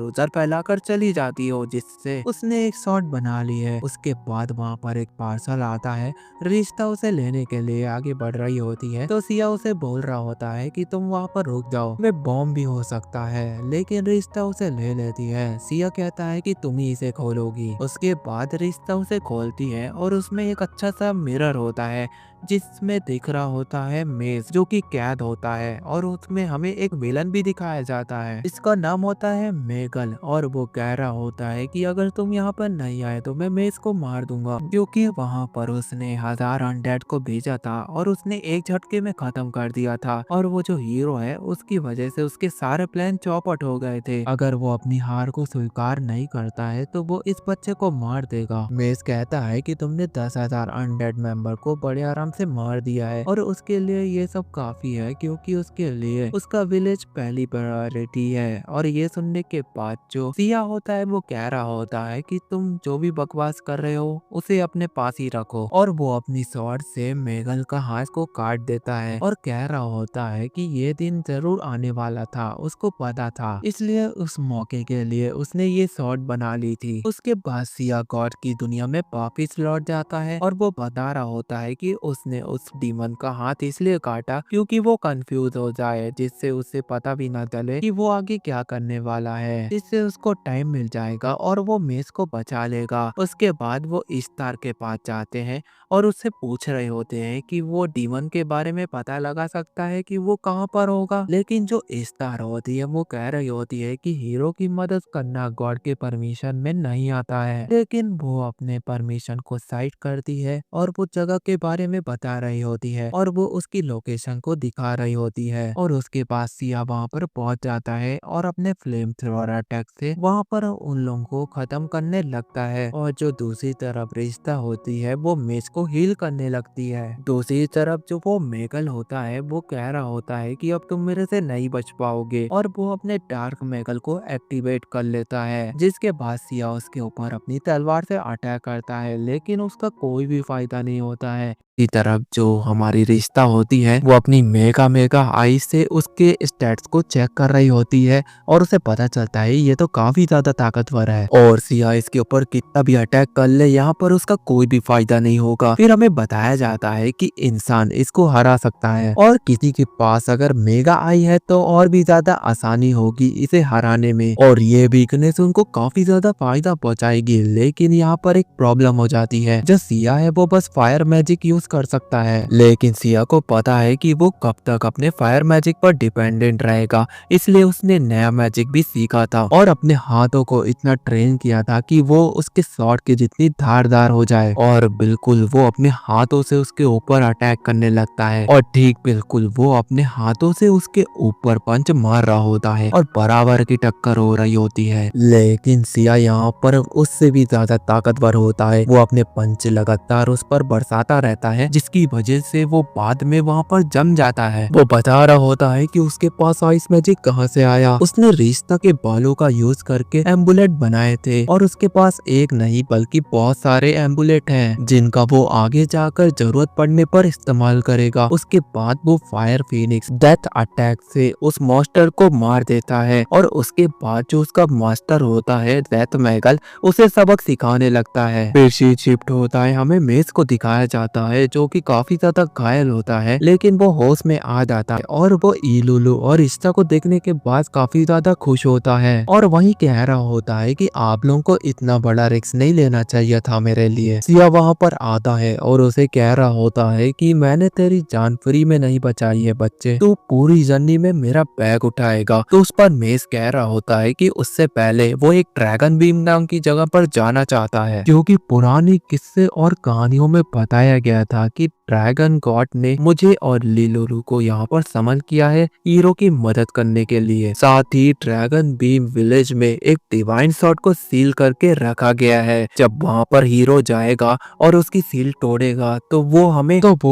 उधर फैलाकर चली जाती हो, जिससे उसने एक शॉट बना ली है। उसके बाद वहाँ पर एक पार्सल आता है, रिश्ता उसे लेने के लिए आगे बढ़ रही होती है तो सिया उसे बोल रहा होता है कि तुम वहाँ पर रुक जाओ, वे बॉम्ब भी हो सकता है, लेकिन रिश्ता उसे ले लेती है। सिया कहता है कि तुम ही इसे खोलोगी। उसके बाद रिश्ता उसे खोलती है और उसमें एक अच्छा सा मिरर होता है जिसमें दिख रहा होता है मेज जो कि कैद होता है और उसमें हमें एक विलन भी दिखाया जाता है, इसका नाम होता है मेगल और वो कह रहा होता है कि अगर तुम यहाँ पर नहीं आए तो मैं मेज को मार दूंगा, क्योंकि वहाँ पर उसने 1000 अनडेड को भेजा था और उसने एक झटके में खत्म कर दिया था और वो जो हीरो है उसकी वजह से उसके सारे प्लान चौपट हो गए थे। अगर वो अपनी हार को स्वीकार नहीं करता है तो वो इस बच्चे को मार देगा। मेज कहता है कि तुमने 10,000 अनडेड मेंबर को बड़े आराम से मार दिया है और उसके लिए ये सब काफी है, क्योंकि उसके लिए उसका विलेज पहली प्रायोरिटी है। और ये सुनने के बाद जो सिया होता है वो कह रहा होता है कि तुम जो भी बकवास कर रहे हो उसे अपने पास ही रखो, और वो अपनी स्वॉर्ड से मेगल का हाथ को काट देता है और कह रहा होता है कि ये दिन जरूर आने वाला था, उसको पता था, इसलिए उस मौके के लिए उसने ये स्वॉर्ड बना ली थी। उसके बाद सिया गॉड की दुनिया में वापिस लौट जाता है और वो बता रहा होता है कि उसने उस डीमन का हाथ इसलिए काटा क्योंकि वो कंफ्यूज हो जाए, जिससे उसे पता भी ना चले कि वो आगे क्या करने वाला है, जिससे उसको टाइम मिल जाएगा और वो मेस को बचा लेगा। उसके बाद वो इस्तार के पास जाते हैं और उससे पूछ रहे होते हैं कि वो डीमन के बारे में पता लगा सकता है कि वो कहाँ पर होगा, लेकिन जो इस्तार होती है वो कह रही होती है कि हीरो की मदद करना गॉड के परमिशन में नहीं आता है, लेकिन वो अपने परमिशन को साइड करती है और वो जगह के बारे में बता रही होती है और वो उसकी लोकेशन को दिखा रही होती है। और उसके बाद सिया वहाँ पर पहुंच जाता है और अपने फ्लेम थ्रोअर अटैक से वहाँ पर उन लोगों को खत्म करने लगता है, और जो दूसरी तरफ रिश्ता होती है वो मेज को हील करने लगती है। दूसरी तरफ जो वो मेगल होता है वो कह रहा होता है कि अब तुम मेरे से नहीं बच पाओगे, और वो अपने डार्क मेगल को एक्टिवेट कर लेता है, जिसके बाद सिया उसके ऊपर अपनी तलवार से अटैक करता है, लेकिन उसका कोई भी फायदा नहीं होता है। इसी तरफ जो हमारी रिश्ता होती है वो अपनी मेगा मेगा आई से उसके स्टैट्स को चेक कर रही होती है और उसे पता चलता है ये तो काफी ज्यादा ताकतवर है और सिया इसके ऊपर कितना भी अटैक कर ले यहाँ पर उसका कोई भी फायदा नहीं होगा। फिर हमें बताया जाता है कि इंसान इसको हरा सकता है और किसी के पास अगर मेगा आई है तो और भी ज्यादा आसानी होगी इसे हराने में, और ये वीकनेस उनको काफी ज्यादा फायदा पहुंचाएगी। लेकिन यहाँ पर एक प्रॉब्लम हो जाती है, जो सिया है वो बस फायर मैजिक यूज कर सकता है, लेकिन सिया को पता है कि वो कब तक अपने फायर मैजिक पर डिपेंडेंट रहेगा, इसलिए उसने नया मैजिक भी सीखा था और अपने हाथों को इतना ट्रेन किया था कि वो उसके शॉट के जितनी धारदार हो जाए, और बिल्कुल वो अपने हाथों से उसके ऊपर अटैक करने लगता है और ठीक बिल्कुल वो अपने हाथों से उसके ऊपर पंच मार रहा होता है और बराबर की टक्कर हो रही होती है। लेकिन सिया यहाँ पर उससे भी ज्यादा ताकतवर होता है, वो अपने पंच लगातार उस पर बरसाता रहता है, जिसकी वजह से वो बाद में वहाँ पर जम जाता है। वो बता रहा होता है कि उसके पास आइस मैजिक कहाँ से आया, उसने रिश्ता के बालों का यूज करके एम्बुलेट बनाए थे और उसके पास एक नहीं बल्कि बहुत सारे एम्बुलेट हैं जिनका वो आगे जाकर जरूरत पड़ने पर इस्तेमाल करेगा। उसके बाद वो फायर फिनिक्स डेथ अटैक से उस मॉन्स्टर को मार देता है और उसके बाद जो उसका मास्टर होता है डेथ मैगल उसे सबक सिखाने लगता है। फिर शिफ्ट होता है, हमें मेज को दिखाया जाता है जो कि काफी ज्यादा घायल होता है, लेकिन वो होश में आ जाता है और वो इलुलु और रिश्ता को देखने के बाद काफी ज्यादा खुश होता है और वही कह रहा होता है कि आप लोगों को इतना बड़ा रिस्क नहीं लेना चाहिए था मेरे लिए। सिया वहाँ पर आता है और उसे कह रहा होता है कि मैंने तेरी जान फ्री में नहीं बचाई है बच्चे, तू पूरी जर्नी में मेरा बैग उठाएगा। तो उस पर मेज कह रहा होता है कि उससे पहले वो एक ड्रैगन बीम नाम की जगह पर जाना चाहता है, क्योंकि पुरानी किस्से और कहानियों में बताया गया था कि ड्रैगन गॉड ने मुझे और लिलोरू को यहाँ पर समन किया है हीरो की मदद करने के लिए। साथ ही ड्रैगन बीम विलेज में एक डिवाइन शॉट को सील करके रखा गया है। जब वहाँ पर हीरो जाएगा और उसकी सील तोड़ेगा तो वो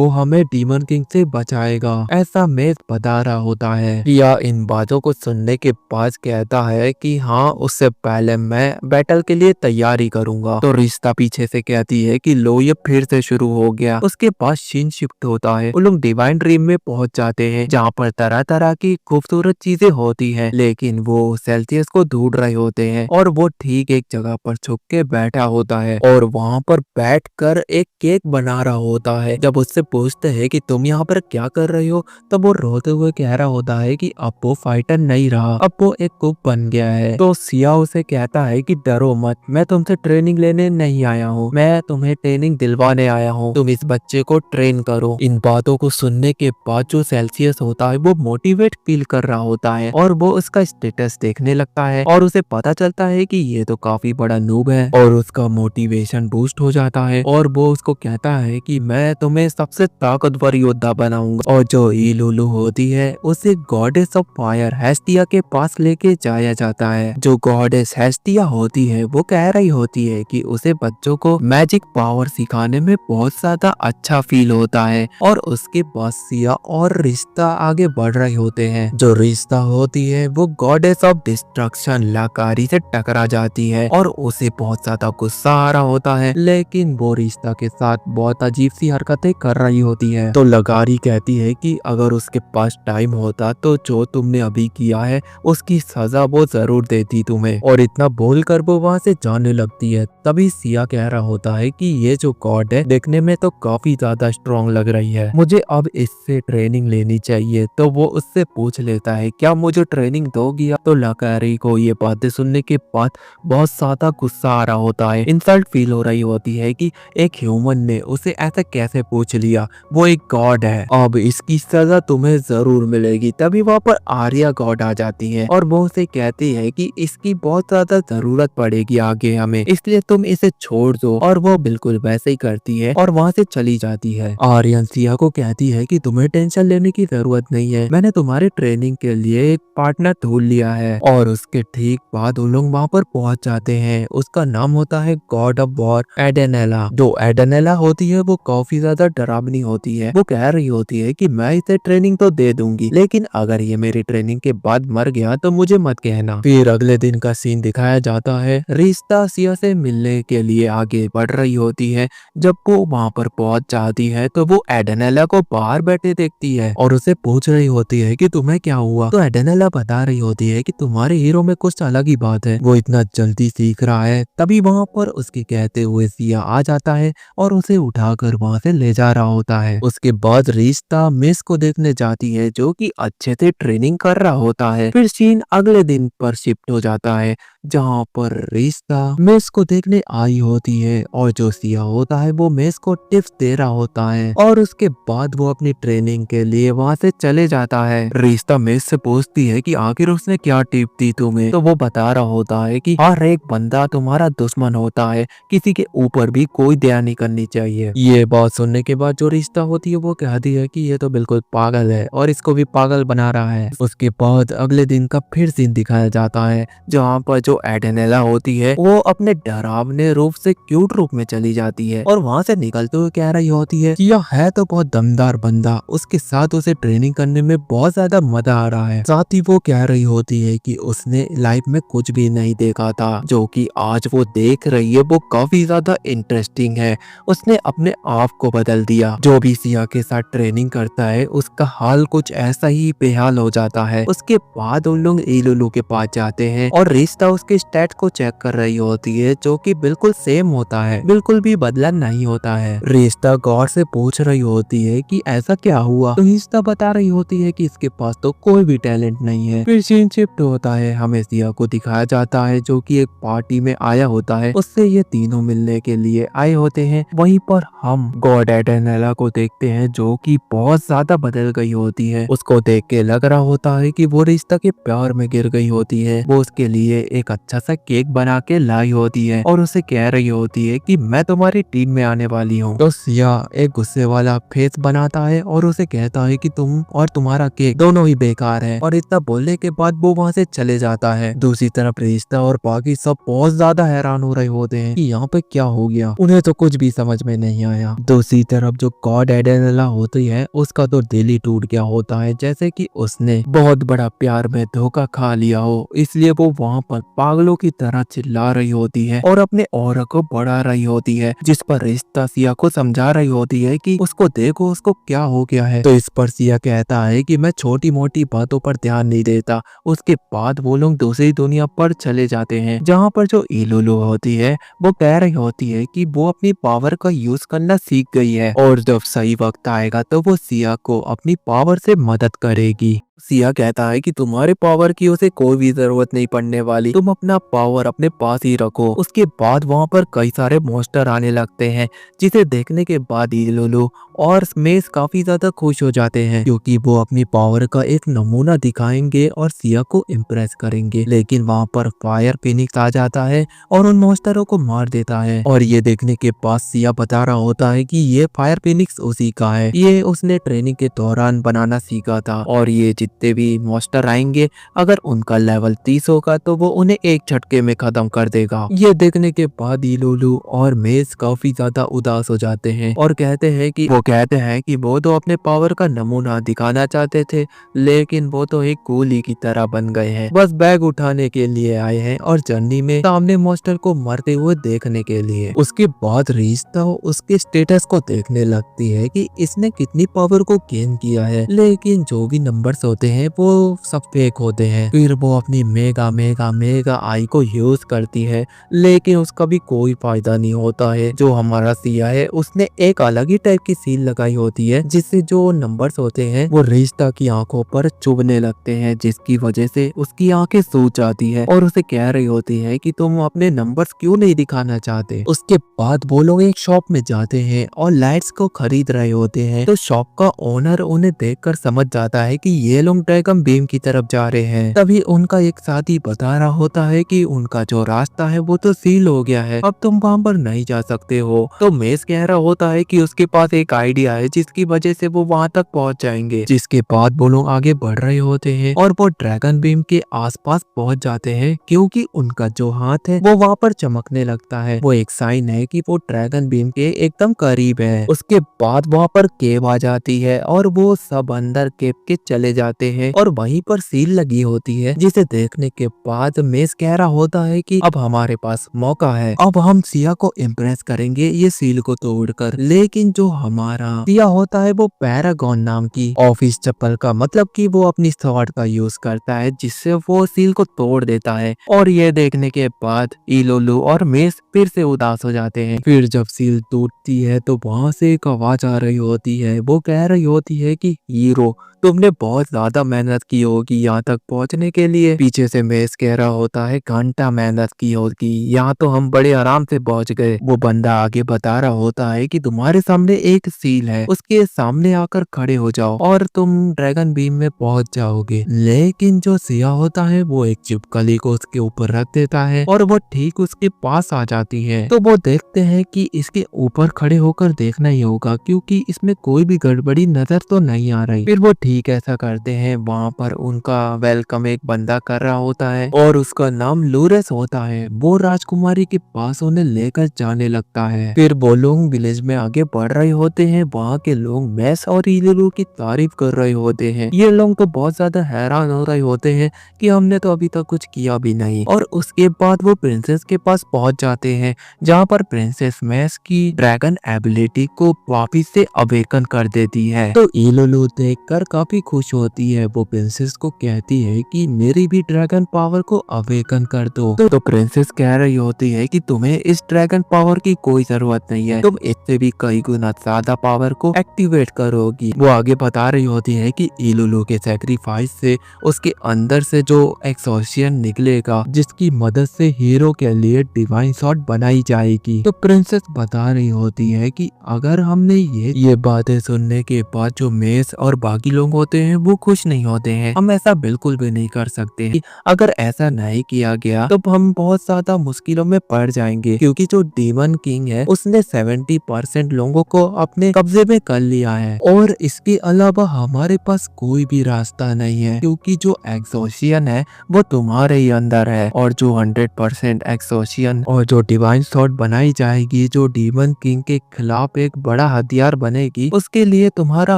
हमें डीमन किंग से बचाएगा, ऐसा मेज बता रहा होता है। रिया इन बातों को सुनने के बाद कहता है कि हाँ, उससे पहले मैं बैटल के लिए तैयारी करूंगा। तो रिश्ता पीछे से कहती है कि लो, ये फिर से शुरू हो गया। उसके बाद सीन शिफ्ट होता है। वो लोग डिवाइन ड्रीम में पहुंच जाते हैं जहाँ पर तरह तरह की खूबसूरत चीजें होती हैं, लेकिन वो सेल्सियस को ढूंढ रहे होते हैं और वो ठीक एक जगह पर छुप के बैठा होता है और वहाँ पर बैठकर एक केक बना रहा होता है। जब उससे पूछते हैं कि तुम यहाँ पर क्या कर रहे हो, तब वो रोते हुए कह रहा होता है कि अब वो फाइटर नहीं रहा, अब वो एक कुक बन गया है। तो सिया उसे कहता है कि डरो मत, मैं तुमसे ट्रेनिंग लेने नहीं आया हूँ, मैं तुम्हें ट्रेनिंग दिलवाने आया हूँ, तुम इस बच्चे को ट्रेन करो। इन बातों को सुनने के बाद जो सेल्सियस होता है वो मोटिवेट फील कर रहा होता है और वो उसका स्टेटस देखने लगता है और उसे पता चलता है कि ये तो काफी बड़ा नूब है और उसका मोटिवेशन बूस्ट हो जाता है और वो उसको कहता है कि मैं तुम्हें सबसे ताकतवर योद्धा बनाऊंगा। और जो इलुलु होती है उसे गॉडेस ऑफ फायर हेस्टिया के पास लेके जाया जाता है। जो गॉडेस हेस्टिया होती है वो कह रही होती है कि उसे बच्चों को मैजिक पावर सिखाने में बहुत ज्यादा अच्छा फील होता है और उसके बाद सिया और रिश्ता आगे बढ़ रहे होते हैं। जो रिश्ता होती है वो गॉडेस ऑफ डिस्ट्रक्शन लाकारी से टकरा जाती है और उसे बहुत ज्यादा गुस्सा आ रहा होता है, लेकिन वो रिश्ता के साथ बहुत अजीब सी हरकतें कर रही होती है। तो लगारी कहती है कि अगर उसके पास टाइम होता तो जो तुमने अभी किया है उसकी सजा वो जरूर देती तुम्हें। और इतना बोलकर वो वहाँ से जाने लगती है। तभी सिया कह रहा होता है कि ये जो गॉड है देखने में तो काफी ज्यादा स्ट्रॉन्ग लग रही है, मुझे अब इससे ट्रेनिंग लेनी चाहिए। तो वो उससे पूछ लेता है क्या मुझे ट्रेनिंग दोगी? तो लगारी को ये बातें सुनने के बाद बहुत ज्यादा गुस्सा आ रहा होता है, इंसल्ट फील हो रही होती है कि एक ह्यूमन ने उसे ऐसा कैसे पूछ लिया, वो एक गॉड है, अब इसकी सजा तुम्हें जरूर मिलेगी। तभी वहाँ पर आर्या गॉड आ जाती है और वो उसे कहती है कि इसकी बहुत ज्यादा जरूरत पड़ेगी आगे हमें, इसलिए तुम इसे छोड़ दो। और वो बिल्कुल वैसे ही करती है और वहाँ से चली जाती है। आर्यन सिया को कहती है कि तुम्हें टेंशन लेने की जरूरत नहीं है, मैंने तुम्हारे ट्रेनिंग के लिए एक पार्टनर ढूंढ लिया है। और उसके ठीक बाद उन लोग वहाँ पर पहुंच जाते हैं। उसका नाम होता है गॉड ऑफ वॉर एडेनेला। जो एडेनेला होती है वो काफी ज्यादा डरावनी होती है। वो कह रही होती है कि मैं इसे ट्रेनिंग तो दे दूंगी, लेकिन अगर ये मेरी ट्रेनिंग के बाद मर गया तो मुझे मत कहना। फिर अगले दिन का सीन दिखाया जाता है। रिश्ता सिया से मिलने के लिए आगे बढ़ रही होती है। जब वो वहाँ पर पहुंच जाती है तो वो एडेनेला को बाहर बैठे देखती है और उसे पूछ रही होती है कि तुम्हें क्या हुआ। तो एडेनेला बता रही होती है कि तुम्हारे हीरो में कुछ अलग ही बात है, वो इतना जल्दी सीख रहा है। तभी वहाँ पर उसके कहते हुए सिया आ जाता है और उसे उठाकर वहाँ से ले जा रहा होता है। उसके बाद रिश्ता मिस को देखने जाती है जो कि अच्छे से ट्रेनिंग कर रहा होता है। फिर सीन अगले दिन पर शिफ्ट हो जाता है जहाँ पर रिश्ता मिस को देखने आई होती है और जो सिया होता है वो मिस को टिप्स दे रहा होता है और उसके बाद वो अपनी ट्रेनिंग के लिए वहाँ से चले जाता है। रिश्ता मिस से पूछती है कि आखिर उसने क्या टिप दी तुम्हें। तो वो बता रहा होता है कि हर एक बंदा तुम्हारा दुश्मन होता है, किसी के ऊपर भी कोई दया नहीं करनी चाहिए। ये बात सुनने के बाद जो रिश्ता होती है वो कहती है कि ये तो बिल्कुल पागल है और इसको भी पागल बना रहा है। उसके बाद अगले दिन का फिर सीन दिखाया जाता है जहाँ पर जो एडेनेला होती है वो अपने डरावने रूप से क्यूट रूप में चली जाती है और वहाँ से निकलते हुए कह रही होती है कि यह है तो बहुत दमदार बंदा, उसके साथ उसे ट्रेनिंग करने में बहुत ज्यादा मजा आ रहा है। साथ ही वो कह रही होती है कि उसने लाइफ में कुछ भी नहीं देखा था, जो कि आज वो देख रही है वो काफी ज्यादा इंटरेस्टिंग है। उसने अपने आप को बदल दिया। जो भी सिया के साथ ट्रेनिंग करता है उसका हाल कुछ ऐसा ही बेहाल हो जाता है। उसके बाद उन लोग इलुलु के पास जाते हैं और रिश्ता उसके स्टैट को चेक कर रही होती है जो कि बिल्कुल सेम होता है, बिल्कुल भी बदला नहीं होता है। रिश्ता गौर से पूछ रही होती है कि ऐसा क्या हुआ। तो रिश्ता बता रही होती है कि इसके पास तो कोई भी टैलेंट नहीं है। फिर सीन शिफ्ट होता है। हमें सिया को दिखाया जाता है जो कि एक पार्टी में आया होता है, उससे ये तीनों मिलने के लिए आए होते हैं। वहीं पर हम गॉड एडेनेला को देखते हैं जो कि बहुत ज्यादा बदल गई होती है। उसको देख के लग रहा होता है कि वो रिश्ता के प्यार में गिर गई होती है। वो उसके लिए एक अच्छा सा केक बना के लाई होती है और उसे कह रही होती है कि मैं तुम्हारी टीम में आने वाली हूँ। तो सिया एक गुस्से वाला फेस बनाता है और उसे कहता है कि तुम और तुम्हारा केक दोनों ही बेकार है, और इतना बोलने के बाद वो वहाँ से चले जाता है। दूसरी तरफ रिश्ता और बाकी सब बहुत ज्यादा हैरान हो रहे होते हैं कि यहाँ पे क्या हो गया, उन्हें तो कुछ भी समझ में नहीं आया। दूसरी तरफ जो गॉड एडेनला होती है उसका तो दिल ही टूट गया होता है, जैसे कि उसने बहुत बड़ा प्यार में धोखा खा लिया हो, इसलिए वो वहाँ पर पागलों की तरह चिल्ला रही होती है और अपने ऑरा को बढ़ा रही होती है, जिस पर रिश्ता सिया को समझा रही होती है कि उसको देखो उसको क्या हो गया है। तो इस पर सिया कहता है कि मैं छोटी मोटी बातों पर ध्यान नहीं देता। उसके बाद वो लोग दूसरी दुनिया पर चले जाते हैं, जहाँ पर जो इलुलु होती है वो कह रही होती है कि वो अपनी पावर का यूज करना सीख गई है और जब सही वक्त आएगा तो वो सिया को अपनी पावर से मदद करेगी। सिया कहता है कि तुम्हारे पावर की उसे कोई भी जरूरत नहीं पड़ने वाली, तुम अपना पावर अपने पास ही रखो। उसके बाद वहाँ पर कई सारे मॉन्स्टर आने लगते हैं, जिसे देखने के बाद इलुलु और मेस काफी ज्यादा खुश हो जाते हैं, क्योंकि वो अपनी पावर का एक नमूना दिखाएंगे और सिया को इम्प्रेस करेंगे। लेकिन वहाँ पर फायर फिनिक्स आ जाता है और उन मॉन्स्टरों को मार देता है, और ये देखने के बाद सिया बता रहा होता है कि ये फायर फिनिक्स उसी का है, ये उसने ट्रेनिंग के दौरान बनाना सीखा था, और ये जितने भी मॉन्स्टर आएंगे अगर उनका लेवल 30 होगा तो वो उन्हें एक झटके में खत्म कर देगा। ये देखने के बाद इलुलु और मेस काफी ज्यादा उदास हो जाते हैं और कहते हैं कि वो तो अपने पावर का नमूना दिखाना चाहते थे, लेकिन वो तो एक कूली की तरह बन गए हैं, बस बैग उठाने के लिए आए हैं और जर्नी में सामने मॉन्स्टर को मरते हुए देखने के लिए। उसके बाद रिश्ता उसके स्टेटस को देखने लगती है कि इसने कितनी पावर को गेन किया है, लेकिन जो भी नंबर्स होते हैं वो सब फेक होते हैं। फिर वो अपनी मेगा मेगा मेगा आई को यूज करती है, लेकिन उसका भी कोई फायदा नहीं होता है। जो हमारा सिया है उसने एक अलग ही टाइप की सील लगाई होती है, जिससे जो नंबर्स होते हैं वो रिश्ता की आंखों पर चुभने लगते हैं, जिसकी वजह से उसकी आंखें सूज जाती है और उसे कह रही होती है कि तुम अपने नंबर्स क्यों नहीं दिखाना चाहते। उसके बाद वो लोग एक शॉप में जाते हैं और लाइट्स को खरीद रहे होते हैं, तो शॉप का ओनर उन्हें देखकर समझ जाता है कि ये लोग ड्रैगन बीम की तरफ जा रहे हैं। तभी उनका एक साथी बता रहा होता है कि उनका जो रास्ता है वो तो सील हो गया है, अब तुम वहाँ पर नहीं जा सकते हो। तो मेस कह रहा होता है कि उसके पास एक आइडिया है जिसकी वजह से वो वहाँ तक पहुँच जाएंगे। जिसके बाद वो लोग आगे बढ़ रहे होते हैं और वो ड्रैगन बीम के आसपास पहुँच जाते हैं, क्योंकि उनका जो हाथ है वो वहाँ पर चमकने लगता है। वो एक साइन है कि वो ड्रैगन बीम के एकदम करीब है। उसके बाद वहाँ पर केव आ जाती है और वो सब अंदर केव के चले जाते हैं और वहीं पर सील लगी होती है, जिसे देखने के बाद मेस कह रहा होता है कि अब हमारे पास मौका है, अब हम सिया को इम्प्रेस करेंगे ये सील को तोड़कर। लेकिन जो हमारा सिया होता है वो पैरागॉन नाम की ऑफिस चप्पल का, मतलब कि वो अपनी स्वॉर्ड का यूज करता है, जिससे वो सील को तोड़ देता है। और ये देखने के बाद इलुलु और मेस फिर से उदास हो जाते हैं। फिर जब सील टूटती है तो वहां से एक आवाज आ रही होती है, वो कह रही होती है कि हीरो तुमने बहुत ज्यादा मेहनत की होगी यहाँ तक पहुँचने के लिए। पीछे से मेस कह रहा होता है घंटा मेहनत की होगी, यहाँ तो हम बड़े आराम से पहुँच गए। वो बंदा आगे बता रहा होता है कि तुम्हारे सामने एक सील है, उसके सामने आकर खड़े हो जाओ और तुम ड्रैगन बीम में पहुँच जाओगे। लेकिन जो सिया होता है वो एक छिपकली को उसके ऊपर रख देता है और वो ठीक उसके पास आ जाती है। तो वो देखते हैं कि इसके ऊपर खड़े होकर देखना ही होगा, क्योंकि इसमें कोई भी गड़बड़ी नजर तो नहीं आ रही। फिर वो ठीक ऐसा करते हैं। वहाँ पर उनका वेलकम एक बंदा कर रहा होता है और उसका नाम लूरेस होता है। वो राजकुमारी के पास उन्हें लेकर जाने लगता है। फिर वो लोग विलेज में आगे बढ़ रहे होते हैं। वहाँ के लोग मेस और इलुलु की तारीफ कर रहे होते हैं। ये लोग तो बहुत ज्यादा हैरान हो रहे होते हैं कि हमने तो अभी तक कुछ किया भी नहीं। और उसके बाद वो प्रिंसेस के पास पहुंच जाते हैं, जहाँ पर प्रिंसेस मेस की ड्रैगन एबिलिटी को वापिस से अवेकन कर देती है। तो इलुलु देखकर काफी खुश होती है। वो प्रिंसेस को कहती है कि मेरी भी ड्रैगन पावर को अवेकन कर दो। तो प्रिंसेस कह रही होती है कि तुम्हें इस ड्रैगन पावर की कोई जरूरत नहीं है, तुम इससे भी कई गुना ज्यादा पावर को एक्टिवेट करोगी। वो आगे बता रही होती है कि इलुलु के सैक्रिफाइस से उसके अंदर से जो एक्सोशियन निकलेगा, जिसकी मदद से हीरो के लिए डिवाइन शॉट बनाई जाएगी। तो प्रिंसेस बता रही होती है कि अगर हमने ये बातें सुनने के बाद जो मेस और बाकी लोग लोग होते हैं वो खुश नहीं होते हैं। हम ऐसा बिल्कुल भी नहीं कर सकते हैं। अगर ऐसा नहीं किया गया तो हम बहुत ज्यादा मुश्किलों में पड़ जाएंगे, क्योंकि जो डीमन किंग है उसने 70% लोगों को अपने कब्जे में कर लिया है और इसके अलावा हमारे पास कोई भी रास्ता नहीं है, क्योंकि जो एक्सोशियन है वो तुम्हारे ही अंदर है। और जो 100% एक्सोशियन और जो डिवाइन स्वॉर्ड बनाई जाएगी, जो डीमन किंग के खिलाफ एक बड़ा हथियार बनेगी, उसके लिए तुम्हारा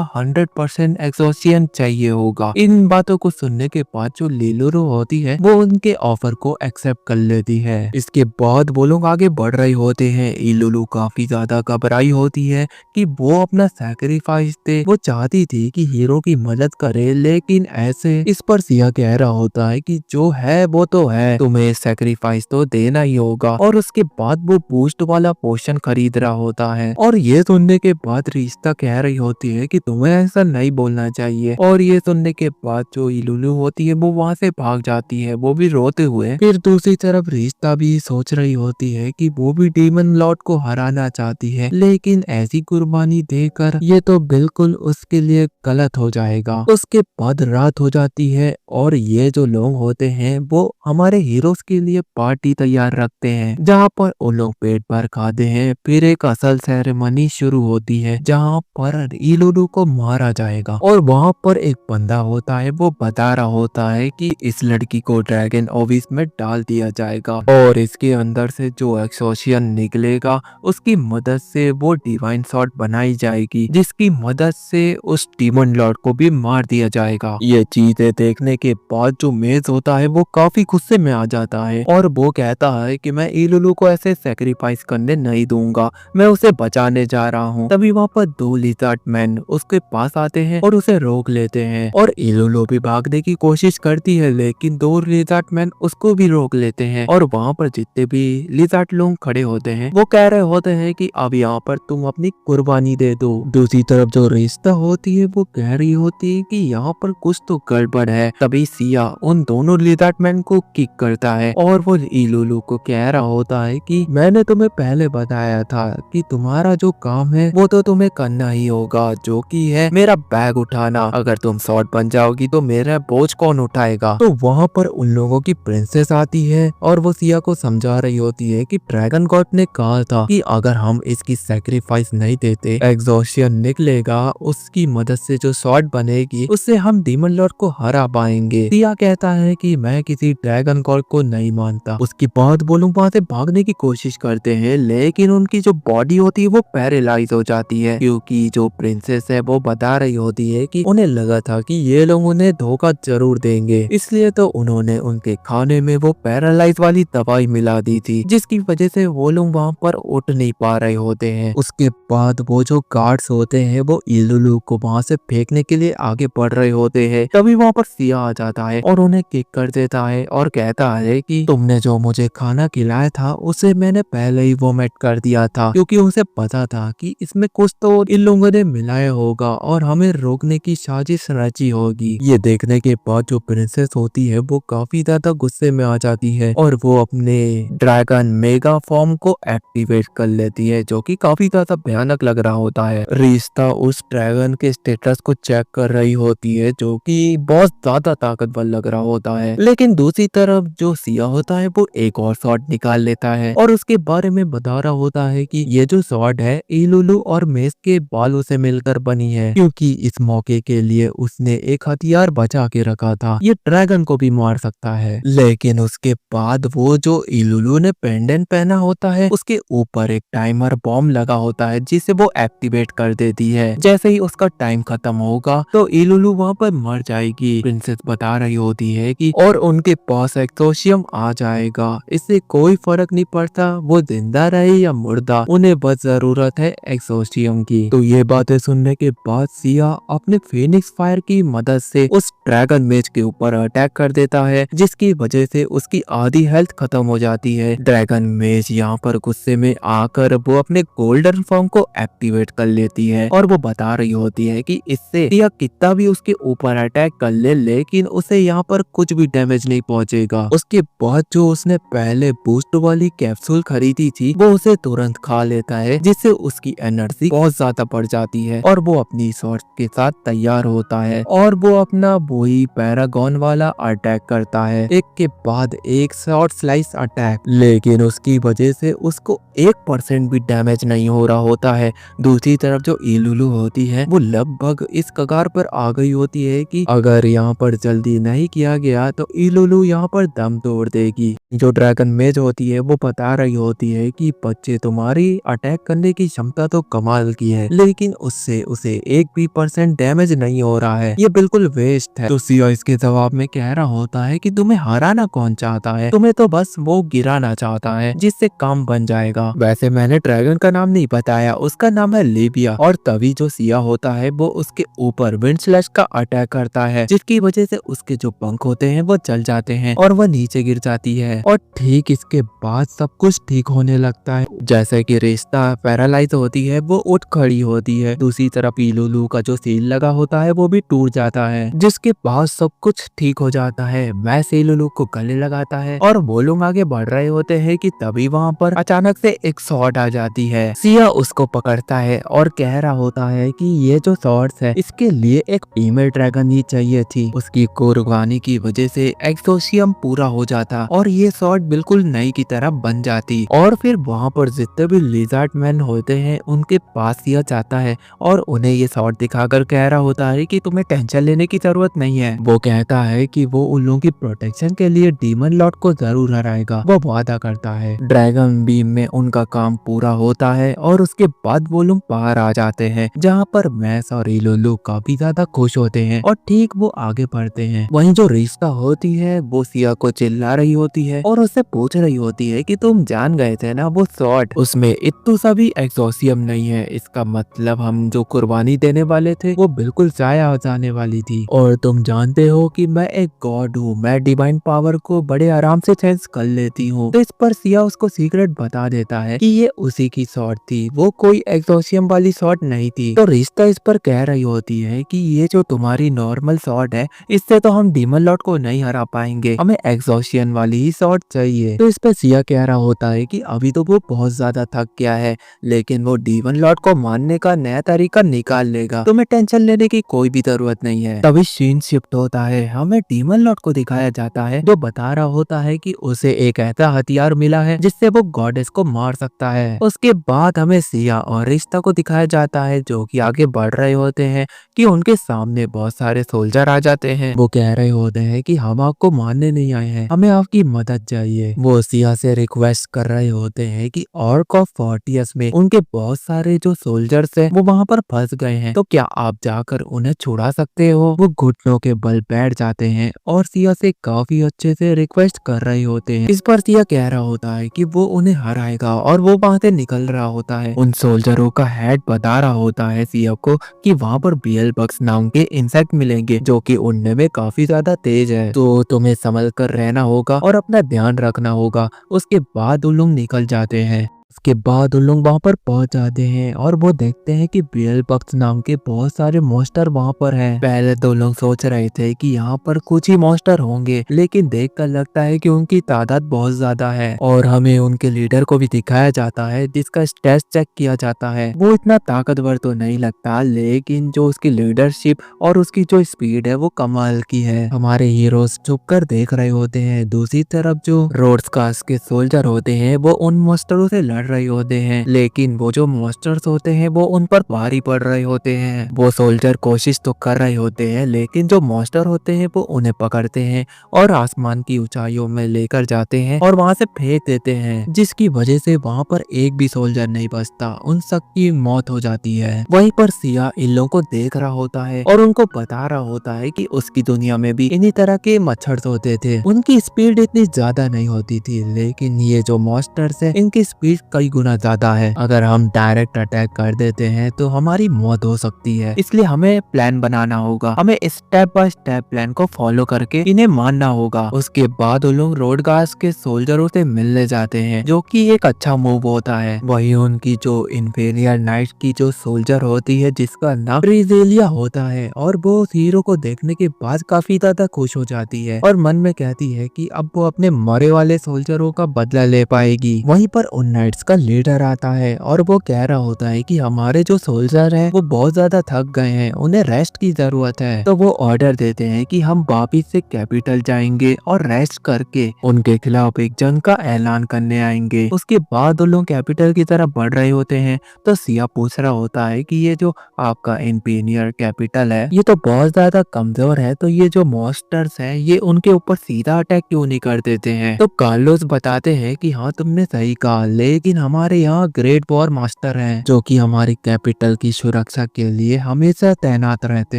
100% एक्सोशियन चाहिए होगा। इन बातों को सुनने के बाद जो लिलुरु होती है वो उनके ऑफर को एक्सेप्ट कर लेती है। इसके बाद वो लोग आगे बढ़ रहे होते हैं। इलुलु काफी ज्यादा घबराई होती है कि वो अपना सैक्रिफाइस दे। वो चाहती थी कि हीरो की मदद करे, लेकिन ऐसे इस पर सिया कह रहा होता है कि जो है वो तो है, तुम्हें सैक्रिफाइस तो देना ही होगा। और उसके बाद वो बूस्ट वाला पोशन खरीद रहा होता है। और ये सुनने के बाद रिश्ता कह रही होती है कि तुम्हें ऐसा नहीं बोलना चाहिए। और ये सुनने के बाद जो इलुलु होती है वो वहाँ से भाग जाती है, वो भी रोते हुए। फिर दूसरी तरफ रिश्ता भी सोच रही होती है कि वो भी डीमन लॉर्ड को हराना चाहती है, लेकिन ऐसी कुर्बानी देकर ये तो बिल्कुल उसके लिए गलत हो जाएगा। उसके बाद रात हो जाती है और ये जो लोग होते हैं वो हमारे हीरोज के लिए पार्टी तैयार रखते हैं, जहाँ पर वो लोग पेट भर खाते हैं। फिर एक असल सेरेमनी शुरू होती है जहाँ पर इलुलु को मारा जाएगा। और वहाँ पर एक बंदा होता है, वो बता रहा होता है कि इस लड़की को ड्रैगन ओविस में डाल दिया जाएगा और इसके अंदर से जो एक्सोशियन निकलेगा उसकी मदद से वो डिवाइन स्वॉर्ड बनाई जाएगी, जिसकी मदद से उस डीमन लॉर्ड को भी मार दिया जाएगा। ये चीजें देखने के बाद जो मेज होता है वो काफी गुस्से में आ जाता है और वो कहता है कि मैं इलुलु को ऐसे सैक्रिफाइस करने नहीं दूंगा, मैं उसे बचाने जा रहा हूँ। तभी वहाँ पर 2 लिजर्ड मैन उसके पास आते हैं और उसे रोक लेते हैं और इलुलु भी भागने की कोशिश करती है, लेकिन 2 लिजर्ड मैन उसको भी रोक लेते हैं। और वहाँ पर जितने भी लिजर्ड लोग खड़े होते हैं वो कह रहे होते हैं कि अब यहाँ पर तुम अपनी कुर्बानी दे दो। दूसरी तरफ जो रिश्ता होती है वो कह रही होती है कि यहाँ पर कुछ तो गड़बड़ है। तभी सिया उन दोनों लिजर्ड मैन को किक करता है और वो इलुलु को कह रहा होता है कि मैंने तुम्हें पहले बताया था कि तुम्हारा जो काम है वो तो तुम्हें करना ही होगा, जो कि है मेरा बैग उठाना। अगर तुम स्वॉर्ड बन जाओगी तो मेरा बोझ कौन उठाएगा। तो वहाँ पर उन लोगों की प्रिंसेस आती है और वो सिया को समझा रही होती है कि ड्रैगन गॉड ने कहा था कि अगर हम इसकी सैक्रिफाइस नहीं देते, एक्सोशियन निकलेगा, उसकी मदद से जो स्वॉर्ड बनेगी उससे हम डीमन लॉर्ड को हरा पाएंगे। सिया कहता है कि मैं किसी ड्रैगन गॉड को नहीं मानता। उसके बाद वो लोग वहाँ से भागने की कोशिश करते हैं, लेकिन उनकी जो बॉडी होती है वो पैरालाइज हो जाती है, क्योंकि जो प्रिंसेस है वो बता रही होती है कि उन्हें लगा था कि ये लोग उन्हें धोखा जरूर देंगे, इसलिए तो उन्होंने उनके खाने में वो पैरालाइज वाली दवाई मिला दी थी, जिसकी वजह से वो लोग वहाँ पर उठ नहीं पा रहे होते हैं। उसके बाद वो जो गार्ड्स होते हैं वो इलुलु को वहाँ से फेंकने के लिए आगे बढ़ रहे होते हैं। तभी वहाँ पर सिया आ जाता है और उन्हें किक कर देता है और कहता है कि तुमने जो मुझे खाना खिलाया था उसे मैंने पहले ही वोमिट कर दिया था, क्योंकि उसे पता था कि इसमें कुछ तो इन लोगों ने मिलाया होगा और हमें रोकने की साजिश रची होगी। ये देखने के बाद जो प्रिंसेस होती है वो काफी ज्यादा गुस्से में आ जाती है और वो अपने ड्रैगन मेगा फॉर्म को एक्टिवेट कर लेती है, जो कि काफी ज्यादा भयानक लग रहा होता है। रिश्ता उस ड्रैगन के स्टेटस को चेक कर रही होती है, जो कि बहुत ज्यादा ताकतवर लग रहा होता है। लेकिन दूसरी तरफ जो सिया होता है वो एक और शॉट निकाल लेता है और उसके बारे में बता रहा होता है कि ये जो शॉट है इलुलु और मेस के बालों से मिलकर बनी है, क्योंकि इस मौके के लिए उसने एक हथियार बचा के रखा था, ये ड्रैगन को भी मार सकता है। लेकिन उसके बाद वो जो इलुलु ने पेंडेंट पहना होता है उसके ऊपर एक टाइमर बॉम्ब लगा होता है, जिसे वो एक्टिवेट कर देती है। जैसे ही उसका टाइम खत्म होगा तो इलुलु वहाँ पर मर जाएगी। प्रिंसेस बता रही होती है कि और उनके पास एक्सोशियम आ जाएगा, इससे कोई फर्क नहीं पड़ता वो जिंदा रहे या मुर्दा, उन्हें बस जरूरत है एक्सोशियम की। तो ये बातें सुनने के बाद सिया अपने फेनिक्स फायर की मदद से उस ड्रैगन मेज के ऊपर अटैक कर देता है, जिसकी वजह से उसकी आधी हेल्थ खत्म हो जाती है। ड्रैगन मेज यहाँ पर गुस्से में आकर वो अपने गोल्डन फॉर्म को एक्टिवेट कर लेती है और वो बता रही होती है कि इससे सिया कितना भी उसके ऊपर अटैक कर ले, लेकिन उसे यहाँ पर कुछ भी डैमेज नहीं पहुंचेगा। उसके बाद जो उसने पहले बूस्ट वाली कैप्सूल खरीदी थी वो उसे तुरंत खा लेता है, जिससे उसकी एनर्जी बहुत ज्यादा बढ़ जाती है और वो अपनी स्वॉर्ड के साथ तैयार होता है और वो अपना वही पैरागॉन वाला अटैक करता है, एक के बाद एक शॉर्ट स्लाइस अटैक। लेकिन उसकी वजह से उसको 1% भी डैमेज नहीं हो रहा होता है। दूसरी तरफ जो इलुलु होती है वो लगभग इस कगार पर आ गई होती है कि अगर यहाँ पर जल्दी नहीं किया गया तो इलुलु यहाँ पर दम तोड़ देगी। जो ड्रैगन मेज होती है वो बता रही होती है कि बच्चे तुम्हारी अटैक करने की क्षमता तो कमाल की है, लेकिन उससे उसे 1% डैमेज नहीं हो रहा है, ये बिल्कुल वेस्ट है। तो सिया इसके जवाब में कह रहा होता है कि तुम्हें हराना कौन चाहता है, तुम्हें तो बस वो गिराना चाहता है जिससे काम बन जाएगा। वैसे मैंने ड्रैगन का नाम नहीं बताया, उसका नाम है लिबिया। और तभी जो सिया होता है वो उसके ऊपर विंड स्लैश का अटैक करता है, जिसकी वजह से उसके जो पंख होते हैं वो जल जाते हैं और वह नीचे गिर जाती है। और ठीक इसके बाद सब कुछ ठीक होने लगता है। जैसे कि रिश्ता पैरालाइज होती है वो उठ खड़ी होती है। दूसरी तरफ इलुलु का जो सील लगा होता है वो भी टूट जाता है, जिसके बाद सब कुछ ठीक हो जाता है। वैसे इलुलु को गले लगाता है और वो लोग आगे बढ़ रहे होते हैं कि तभी वहाँ पर अचानक से एक शॉट आ जाती है। सिया उसको पकड़ता है और कह रहा होता है कि ये जो शॉट्स है इसके लिए एक फीमेल ड्रैगन ही चाहिए थी। उसकी कुर्बानी की वजह से एक्सोसियम पूरा हो जाता और ये शॉट बिल्कुल नई की तरह बन जाती। और फिर वहाँ पर जितने भी लिजार्ड मैन होते हैं उनके पास सिया जाता है और उन्हें ये शॉट दिखाकर कह रहा होता है कि तुम्हें टेंशन लेने की जरूरत नहीं है। वो कहता है कि वो उन लोगों की प्रोटेक्शन के लिए डीमन लॉर्ड को जरूर हराएगा, वो वादा करता है। ड्रैगन बीम में उनका काम पूरा होता है और उसके बाद वो लोग बाहर आ जाते हैं, जहाँ पर मैस और इलुलु काफी ज्यादा खुश होते हैं और ठीक वो आगे बढ़ते हैं। वहीं जो रिश्ता होती है वो सिया को चिल्ला रही होती है और उससे पूछ रही होती है कि तुम जान गए थे ना वो शॉट, उसमें इतू सा भी एक्सोसियम नहीं है, इसका मतलब हम जो कुर्बानी देने वाले थे वो बिल्कुल जाया हो जाने वाली थी। और तुम जानते हो कि मैं एक गॉड हूँ, मैं डिवाइन पावर को बड़े आराम से सेंस कर लेती हूँ। तो इस पर सिया उसको सीक्रेट बता देता है कि ये उसी की शॉट थी, वो कोई एक्सोसियम वाली शॉट नहीं थी। तो रिश्ता इस पर कह रही होती है कि ये जो तुम्हारी नॉर्मल शॉट है इससे तो हम डीमन लॉर्ड को नहीं हरा पाएंगे, हमें एक्सोसियन वाली ही शॉट चाहिए। तो इस पर सिया कह रहा होता है कि अभी तो वो बहुत ज्यादा थक गया है, लेकिन वो डीमन लॉर्ड को मारने का नया तरीका निकाल लेगा, तुम्हें टेंशन लेने की कोई भी जरूरत नहीं है। तभी सीन शिफ्ट होता है, हमें डीमन लॉर्ड को दिखाया जाता है जो बता रहा होता है कि उसे एक ऐसा हथियार मिला है जिससे वो गॉडेस को मार सकता है। उसके बाद हमें सिया और रिश्ता को दिखाया जाता है जो कि आगे बढ़ रहे होते हैं कि उनके सामने बहुत सारे सोल्जर आ जाते हैं। वो कह रहे होते हैं कि हम आपको मारने नहीं आए हैं, हमें आपकी मदद चाहिए। वो सिया से रिक्वेस्ट कर रहे होते हैं कि ऑर्क ऑफ फोर्टियस में उनके बहुत सारे जो सोल्जर्स हैं वो वहाँ पर फंस गए हैं, तो क्या आप जाकर उन्हें छुड़ा सकते हो। वो घुटनों के बल बैठ जाते हैं और सिया से काफी अच्छे से रिक्वेस्ट कर रहे होते हैं। इस पर सिया कह रहा होता है कि वो उन्हें हराएगा और वो वहाँ से निकल रहा होता है। उन सोल्जरों का हेड बता रहा होता है सिया को कि वहाँ पर बीएल बग्स नाम के इंसेक्ट मिलेंगे जो कि उड़ने में काफी ज्यादा तेज है, तो तुम्हें संभल कर रहना होगा और अपना ध्यान रखना होगा। उसके बाद उन लोग निकल जाते हैं। उसके बाद उन लोग वहाँ पर पहुंच जाते हैं और वो देखते हैं कि बेल बग्स नाम के बहुत सारे मॉन्स्टर वहाँ पर हैं। पहले तो लोग सोच रहे थे कि यहाँ पर कुछ ही मॉन्स्टर होंगे, लेकिन देखकर लगता है कि उनकी तादाद बहुत ज्यादा है। और हमें उनके लीडर को भी दिखाया जाता है जिसका स्टेट चेक किया जाता है। वो इतना ताकतवर तो नहीं लगता, लेकिन जो उसकी लीडरशिप और उसकी जो स्पीड है वो कमाल की है। हमारे हीरोज चुप कर देख रहे होते हैं। दूसरी तरफ जो रोड्स कास्ट के सोल्जर होते हैं वो उन मॉन्स्टरों से लड़ रहे होते हैं, लेकिन वो जो मॉन्स्टर्स होते हैं वो उन पर भारी पड़ रहे होते हैं। वो सोल्जर कोशिश तो कर रहे होते हैं, लेकिन जो मॉन्स्टर होते हैं वो उन्हें पकड़ते हैं और आसमान की ऊंचाइयों में लेकर जाते हैं और वहां से फेंक देते हैं, जिसकी वजह से वहां पर एक भी सोल्जर नहीं बचता, उन सबकी मौत हो जाती है। वहीं पर सिया इन लोगों को देख रहा होता है और उनको बता रहा होता है कि उसकी दुनिया में भी इन्हीं तरह के मच्छर होते थे। उनकी स्पीड इतनी ज्यादा नहीं होती थी, लेकिन ये जो मॉन्स्टर्स है इनकी स्पीड कई गुना ज्यादा है। अगर हम डायरेक्ट अटैक कर देते हैं तो हमारी मौत हो सकती है, इसलिए हमें प्लान बनाना होगा, हमें स्टेप बाय स्टेप प्लान को फॉलो करके इन्हें मारना होगा। उसके बाद वो लोग रोड गार्ड्स के सोल्जरों से मिलने जाते हैं, जो कि एक अच्छा मूव होता है। वही उनकी जो इंफीरियर नाइट की जो सोल्जर होती है जिसका नाम ब्रिजेलिया होता है, और वो हीरो को देखने के बाद काफी ज्यादा खुश हो जाती है और मन में कहती है कि अब वो अपने मरे वाले सोल्जरों का बदला ले पाएगी। वहीं पर उन नाइट्स गार्ड्स का लीडर आता है और वो कह रहा होता है कि हमारे जो सोल्जर हैं वो बहुत ज्यादा थक गए हैं, उन्हें रेस्ट की जरूरत है। तो वो ऑर्डर देते हैं कि हम वापिस से कैपिटल जाएंगे और रेस्ट करके उनके खिलाफ एक जंग का ऐलान करने आएंगे। उसके बाद वो लोग कैपिटल की तरफ बढ़ रहे होते हैं। तो सिया पूछ रहा होता है कि ये जो आपका इंपीरियल कैपिटल है ये तो बहुत ज्यादा कमजोर है, तो ये जो मॉन्स्टर्स हैं ये उनके ऊपर सीधा अटैक क्यों नहीं कर देते हैं। तो कार्लोस बताते हैं कि हाँ तुमने सही कहा, लेकिन हमारे यहाँ ग्रेट वॉर मास्टर हैं जो कि हमारी कैपिटल की सुरक्षा के लिए हमेशा तैनात रहते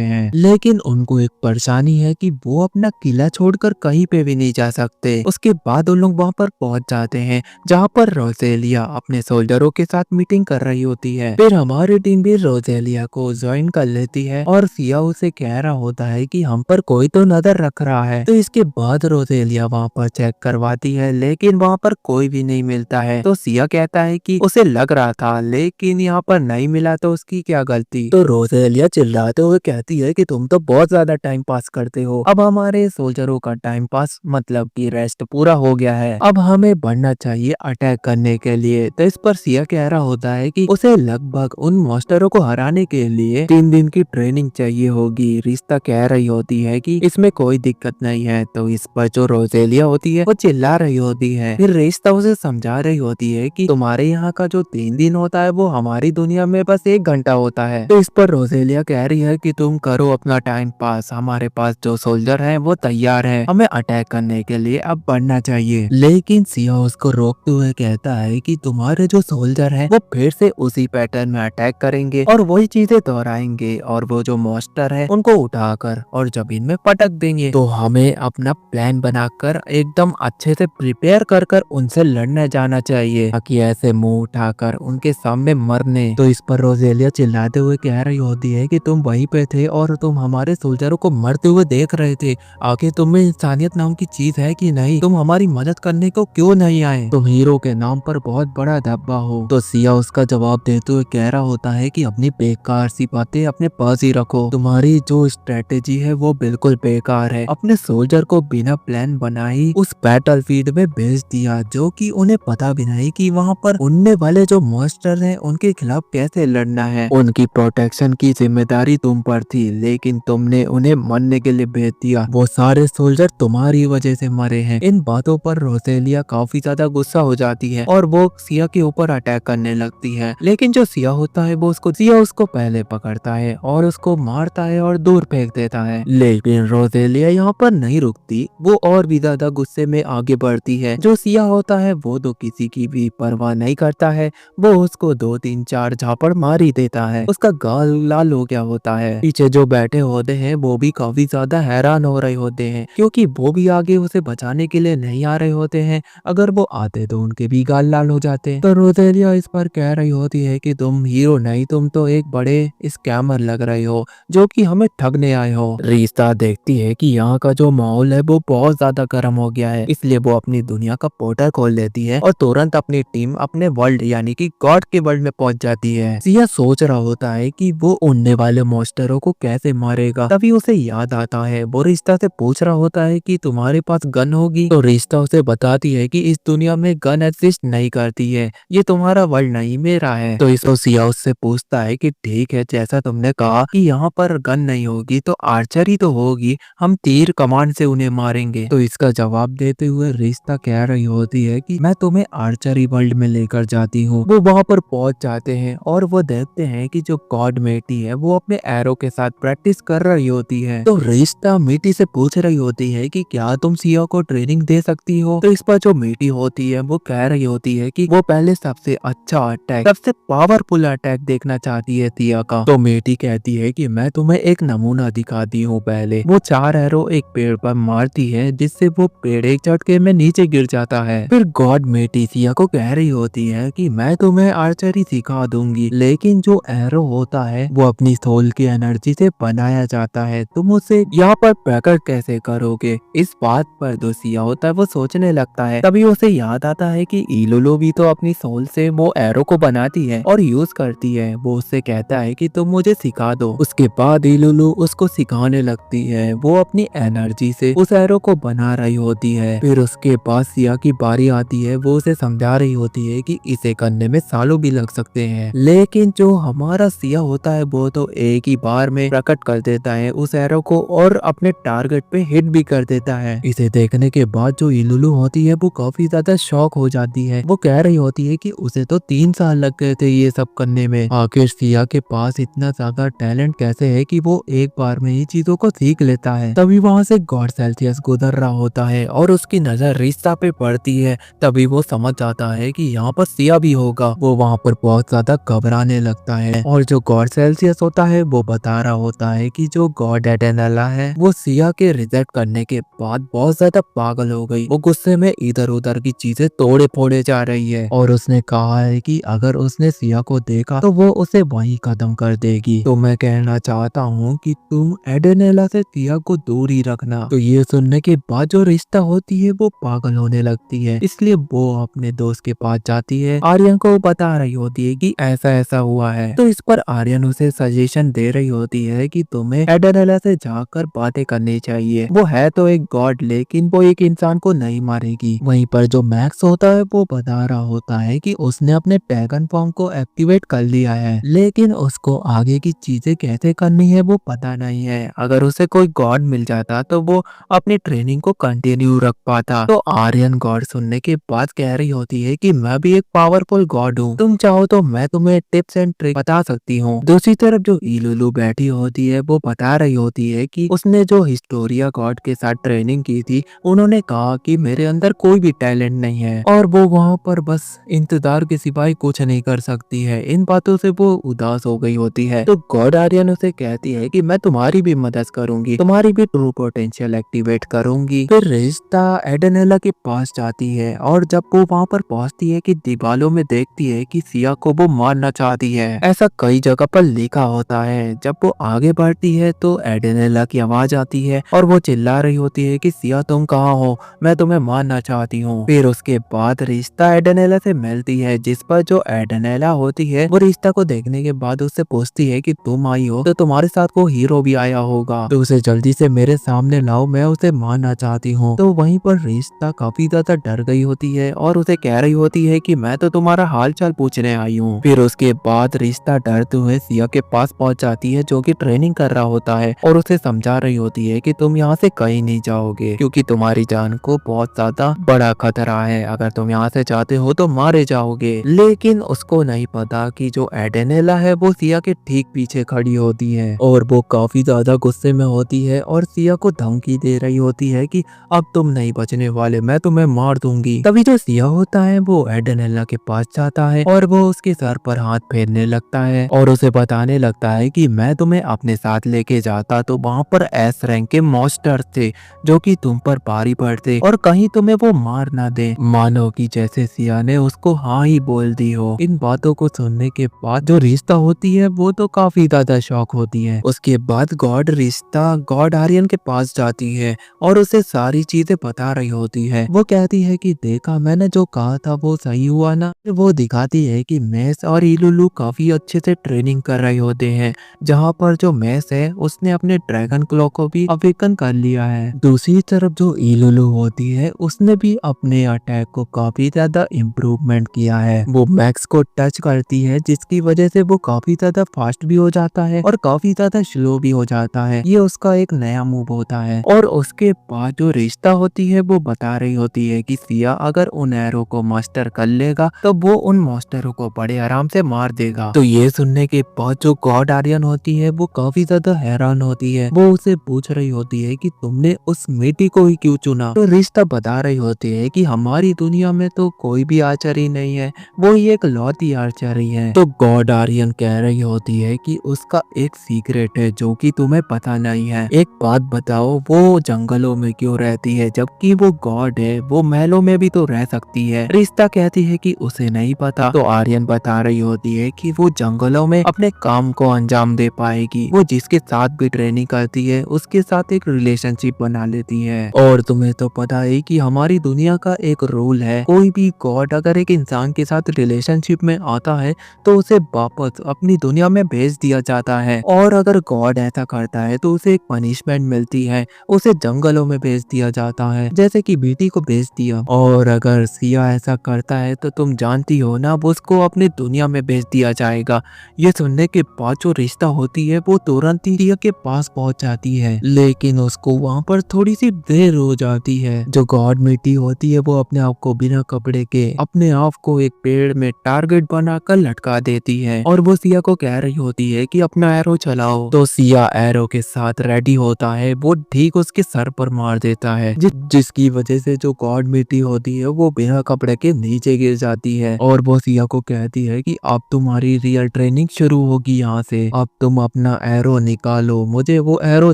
हैं, लेकिन उनको एक परेशानी है कि वो अपना किला छोड़कर कहीं पे भी नहीं जा सकते। उसके बाद उन लोग वहाँ पर पहुंच जाते हैं जहाँ पर रोजेलिया अपने सोल्जरों के साथ मीटिंग कर रही होती है। फिर हमारी टीम भी रोजेलिया को ज्वाइन कर लेती है और सिया उसे कह रहा होता है कि हम पर कोई तो नजर रख रहा है। तो इसके बाद रोजेलिया वहाँ पर चेक करवाती है, लेकिन वहाँ पर कोई भी नहीं मिलता है। तो सिया कहता है कि उसे लग रहा था लेकिन यहाँ पर नहीं मिला तो उसकी क्या गलती। तो रोजेलिया चिल्लाते हुए कहती है कि तुम तो बहुत ज्यादा टाइम पास करते हो, अब हमारे सोल्जरों का टाइम पास मतलब कि रेस्ट पूरा हो गया है, अब हमें बढ़ना चाहिए अटैक करने के लिए। तो इस पर सिया कह रहा होता है कि उसे लगभग उन मॉन्स्टरों को हराने के लिए 3 दिन की ट्रेनिंग चाहिए होगी। रिश्ता कह रही होती है कि इसमें कोई दिक्कत नहीं है। तो इस पर जो रोजेलिया होती है वो चिल्ला रही होती है। फिर रिश्ता उसे समझा रही होती है कि तुम्हारे यहाँ का जो 3 दिन होता है वो हमारी दुनिया में बस 1 घंटा होता है। तो इस पर रोजेलिया कह रही है कि तुम करो अपना टाइम पास, हमारे पास जो सोल्जर है वो तैयार है, हमें अटैक करने के लिए अब बढ़ना चाहिए। लेकिन सिया उसको रोकते हुए कहता है कि तुम्हारे जो सोल्जर है वो फिर से उसी पैटर्न में अटैक करेंगे और वही चीजें दोहराएंगे और वो जो मॉन्स्टर है उनको उठाकर और जमीन में पटक देंगे। तो हमें अपना प्लान बनाकर एकदम अच्छे से प्रिपेयर कर कर उनसे लड़ने जाना चाहिए, ताकि ऐसे मुंह उठाकर उनके सामने मरने। तो इस पर रोजेलिया चिल्लाते हुए कह रही होती है कि तुम वहीं पे थे और तुम हमारे सोल्जरों को मरते हुए देख रहे थे, आखिर तुम्हें इंसानियत नाम की चीज है कि नहीं, तुम हमारी मदद करने को क्यों नहीं आए, तुम हीरो के नाम पर बहुत बड़ा धब्बा हो। तो सिया उसका जवाब देते हुए कह रहा होता है कि अपनी बेकार सी बातें अपने पास ही रखो, तुम्हारी जो स्ट्रेटेजी है वो बिल्कुल बेकार है। अपने सोल्जर को बिना प्लान बनाई उस बैटलफील्ड में भेज दिया, जो कि उन्हें पता भी नहीं कि वहाँ पर उड़ने वाले जो मॉन्स्टर हैं उनके खिलाफ कैसे लड़ना है। उनकी प्रोटेक्शन की जिम्मेदारी तुम पर थी, लेकिन तुमने उन्हें मरने के लिए भेज दिया, वो सारे सोल्जर तुम्हारी वजह से मरे हैं। इन बातों पर रोजेलिया काफी ज्यादा गुस्सा हो जाती है और वो सिया के ऊपर अटैक करने लगती है, लेकिन जो सिया होता है वो सिया उसको पहले पकड़ता है और उसको मारता है और दूर फेंक देता है। लेकिन रोजेलिया यहाँ पर नहीं रुकती, वो और भी ज्यादा गुस्से में आगे बढ़ती है। जो सिया होता है वो तो किसी की भी परवाह नहीं करता है, वो उसको 2-3-4 झापड़ मार ही देता है, उसका गाल लाल हो गया होता है। पीछे जो बैठे होते हैं वो भी काफी ज्यादा हैरान हो रहे होते हैं, क्योंकि वो भी आगे उसे बचाने के लिए नहीं आ रहे होते हैं, अगर वो आते तो उनके भी गाल लाल हो जाते। तो रोजेलिया इस पर कह रही होती है कि तुम हीरो नहीं, तुम तो एक बड़े स्कैमर लग रहे हो जो कि हमें ठगने आए हो। रिश्ता देखती है कि यहाँ का जो माहौल है वो बहुत ज्यादा गर्म हो गया है, इसलिए वो अपनी दुनिया का पोर्टल खोल देती है और तुरंत अपनी टीम अपने वर्ल्ड यानी कि गॉड के वर्ल्ड में पहुंच जाती है। सिया सोच रहा होता है कि वो उड़ने वाले मॉन्स्टरों को कैसे मारेगा, तभी उसे याद आता है। वो रिश्ता से पूछ रहा होता है कि तुम्हारे पास गन होगी, तो रिश्ता उसे बताती है कि इस दुनिया में गन एग्जिस्ट नहीं करती है, ये तुम्हारा वर्ल्ड नहीं मेरा है। तो इसको सिया उससे पूछता है कि ठीक है, जैसा तुमने कहा कि यहाँ पर गन नहीं होगी तो आर्चरी तो होगी, हम तीर कमान से उन्हें मारेंगे। तो इसका जवाब देते हुए रिश्ता कह रही होती है कि मैं तुम्हें आर्चरी वर्ल्ड में लेकर जाती हूँ। वो वहाँ पर पहुंच जाते हैं और वो देखते हैं कि जो गॉड मेटी है वो अपने एरो के साथ प्रैक्टिस कर रही होती है। तो रिश्ता मीटी से पूछ रही होती है कि क्या तुम सिया को ट्रेनिंग दे सकती हो। तो इस पर जो मीटी होती है वो कह रही होती है कि वो पहले सबसे अच्छा अटैक, सबसे पावरफुल अटैक देखना चाहती है सिया का। तो मीटी कहती है कि मैं तुम्हें एक नमूना दिखाती हूँ। पहले वो 4 एरो एक पेड़ पर मारती है, जिससे वो पेड़ एक झटके में नीचे गिर जाता है। फिर गॉड मेटी सिया को कह रही होती है कि मैं तुम्हें आर्चरी सिखा दूंगी, लेकिन जो एरो होता है वो अपनी सोल की एनर्जी से बनाया जाता है, तुम उसे यहाँ पर प्रकट कैसे करोगे। इस बात पर जो सिया होता है वो सोचने लगता है, तभी उसे याद आता है कि इलुलु भी तो अपनी सोल से वो एरो को बनाती है और यूज करती है। वो उससे कहता है कि तुम मुझे सिखा दो। उसके बाद इलुलु उसको सिखाने लगती है, वो अपनी एनर्जी से उस एरो को बना रही होती है। फिर उसके बाद सिया की बारी आती है, वो उसे समझा रही होती होती है कि इसे करने में सालों भी लग सकते हैं, लेकिन जो हमारा सिया होता है वो तो एक ही बार में प्रकट कर देता है उस एरो को और अपने टारगेट पे हिट भी कर देता है। इसे देखने के बाद जो इलुलु होती है वो काफी ज्यादा शॉक हो जाती है। वो कह रही होती है कि उसे तो 3 साल लग गए थे ये सब करने में, आखिर सिया के पास इतना ज्यादा टैलेंट कैसे है कि वो एक बार में ही चीजों को सीख लेता है। तभी वहाँ से गॉड सेल्सियस गुजर रहा होता है और उसकी नजर रिश्ता पे पड़ती है। तभी वो समझ जाता है कि यहाँ पर सिया भी होगा। वो वहाँ पर बहुत ज्यादा घबराने लगता है और जो गॉड सेल्सियस होता है वो बता रहा होता है कि जो गॉड एडेनला है वो सिया के रिजेक्ट करने के बाद बहुत ज्यादा पागल हो गई। वो गुस्से में इधर उधर की चीजें तोड़े फोड़े जा रही है और उसने कहा है कि अगर उसने सिया को देखा तो वो उसे वहीं खत्म कर देगी। तो मैं कहना चाहता हूँ कि तुम एडेनेला से सिया को दूर ही रखना। तो ये सुनने के बाद जो रिश्ता होती है वो पागल होने लगती है, इसलिए वो अपने दोस्त के पास जाती है, आर्यन को बता रही होती है कि ऐसा ऐसा हुआ है। तो इस पर आर्यन उसे सजेशन दे रही होती है कि तुम्हें एडेनेला से जाकर बातें करनी चाहिए। वो है तो एक गॉड लेकिन वो एक इंसान को नहीं मारेगी। वहीं पर जो मैक्स होता है वो बता रहा होता है कि उसने अपने ड्रैगन फॉर्म को एक्टिवेट कर लिया है, लेकिन उसको आगे की चीजें कैसे करनी है वो पता नहीं है। अगर उसे कोई गॉड मिल जाता तो वो अपनी ट्रेनिंग को कंटिन्यू रख पाता। तो आर्यन गॉड सुनने के बाद कह रही होती है कि मैं भी एक पावरफुल गॉड हूँ, तुम चाहो तो मैं तुम्हें टिप्स एंड ट्रिक बता सकती हूँ। दूसरी तरफ जो इलुलु बैठी होती है वो बता रही होती है कि उसने जो हिस्टोरिया गॉड के साथ ट्रेनिंग की थी, उन्होंने कहा कि मेरे अंदर कोई भी टैलेंट नहीं है और वो वहाँ पर बस इंतजार के सिवाय कुछ नहीं कर सकती है। इन बातों से वो उदास हो गई होती है। तो गॉड आर्यन उसे कहती है कि मैं तुम्हारी भी मदद करूंगी, तुम्हारी भी ट्रू पोटेंशियल एक्टिवेट करूंगी। फिर रिश्ता एडेनेला के पास जाती है और जब वो वहाँ पर पहुँचती है कि दीवालों में देखती है कि सिया को वो मारना चाहती है। ऐसा कई जगह पर लिखा होता है। जब वो आगे बढ़ती है तो एडेनेला की आवाज आती है और वो चिल्ला रही होती है कि सिया तुम कहाँ हो, मैं तुम्हें मारना चाहती हूँ। फिर उसके बाद रिश्ता एडेनेला से मिलती है, जिस पर जो एडेनेला होती है वो रिश्ता को देखने के बाद उससे पूछती है कि तुम आई हो तो तुम्हारे साथ वो हीरो भी आया होगा, तो उसे जल्दी से मेरे सामने लाओ, मैं उसे मारना चाहती हूँ। तो वहीं पर रिश्ता काफी ज्यादा डर गई होती है और उसे कह रही होती है कि मैं तो तुम्हारा हाल चाल पूछने आई हूँ। फिर उसके बाद रिश्ता डरते हुए सिया के पास पहुंच जाती है जो कि ट्रेनिंग कर रहा होता है और उसे समझा रही होती है कि तुम यहाँ से कहीं नहीं जाओगे क्योंकि तुम्हारी जान को बहुत ज्यादा बड़ा खतरा है, अगर तुम यहाँ से जाते हो तो मारे जाओगे। लेकिन उसको नहीं पता कि जो एडेनेला है वो सिया के ठीक पीछे खड़ी होती है और वो काफी ज्यादा गुस्से में होती है और सिया को धमकी दे रही होती है कि अब तुम नहीं बचने वाले, मैं तुम्हें मार दूंगी। तभी जो सिया होता है वो एडेनेला के पास जाता है और वो उसके सर पर हाथ फेरने लगता है और उसे बताने लगता है कि मैं तुम्हें अपने साथ लेके जाता तो वहाँ पर एस रैंक के मॉन्स्टर थे जो कि तुम पर भारी पड़ते और कहीं तुम्हें वो मार ना दे। मानो कि जैसे सिया ने उसको हाँ ही बोल दी हो। इन बातों को सुनने के बाद जो रिश्ता होती है वो तो काफी ज्यादा शॉक होती है। उसके बाद गॉड रिश्ता गॉड आर्यन के पास जाती है और उसे सारी चीजें बता रही होती है। वो कहती है कि देखा मैंने जो कहा था वो सही हुआ ना। वो दिखाती है कि मेस और इलुलु काफी अच्छे से ट्रेनिंग कर रहे होते हैं, जहाँ पर जो मेस है उसने अपने ड्रैगन क्लॉ को भी अवेकन कर लिया है। दूसरी तरफ जो इलुलु होती है उसने भी अपने अटैक को काफी ज्यादा इम्प्रूवमेंट किया है। वो मैक्स को टच करती है जिसकी वजह से वो काफी ज्यादा फास्ट भी हो जाता है और काफी ज्यादा स्लो भी हो जाता है। ये उसका एक नया मूव होता है। और उसके बाद जो रिश्ता होती है वो बता रही होती है कि सिया अगर उन एरो को मास्टर कर लेगा तो वो उन मास्टरों को बड़े आराम से मार देगा। तो ये सुनने के बाद जो गॉड आर्यन होती है वो काफी ज्यादा हैरान होती है। वो उसे पूछ रही होती है कि तुमने उस मिट्टी को ही क्यों चुना। तो रिश्ता बता रही होती है कि हमारी दुनिया में तो कोई भी आर्चरी नहीं है, वो ही एक लौती आर्चरी है। तो गॉड आर्यन कह रही होती है कि उसका एक सीक्रेट है जो कि तुम्हें पता नहीं है। एक बात बताओ, वो जंगलों में क्यों रहती है जबकि वो गॉड है, वो महलों में भी तो रह सकती है। रिश्ता कहती है कि उसे नहीं पता। तो आर्यन बता रही होती है कि वो जंगलों में अपने काम को अंजाम दे पाएगी। वो जिसके साथ भी ट्रेनिंग करती है उसके साथ एक रिलेशनशिप बना लेती है। और तुम्हें तो पता है कि हमारी दुनिया का एक रूल है, कोई भी गॉड अगर एक इंसान के साथ रिलेशनशिप में आता है तो उसे वापस अपनी दुनिया में भेज दिया जाता है। और अगर गॉड ऐसा करता है तो उसे एक पनिशमेंट मिलती है, उसे जंगलों में भेज दिया जाता है, जैसे कि बीटी को भेज दिया। और अगर सिया ऐसा कर करता है तो तुम जानती हो ना, वो उसको अपनी दुनिया में भेज दिया जाएगा। ये सुनने के बाद जो रिश्ता होती है वो तुरंत ही सिया के पास पहुंच जाती है, लेकिन उसको वहाँ पर थोड़ी सी देर हो जाती है। जो गॉड मिट्टी होती है वो अपने आप को बिना कपड़े के अपने आप को एक पेड़ में टारगेट बनाकर लटका देती है और वो सिया को कह रही होती है कि अपना एरो चलाओ। तो सिया एरो के साथ रेडी होता है, वो ठीक उसके सर पर मार देता है, जिसकी वजह से जो गॉड मिट्टी होती है वो बिना कपड़े के नीचे गिर जाती है और वो सिया को कहती है कि अब तुम्हारी रियल ट्रेनिंग शुरू होगी यहाँ से, अब तुम अपना एरो निकालो, मुझे वो एरो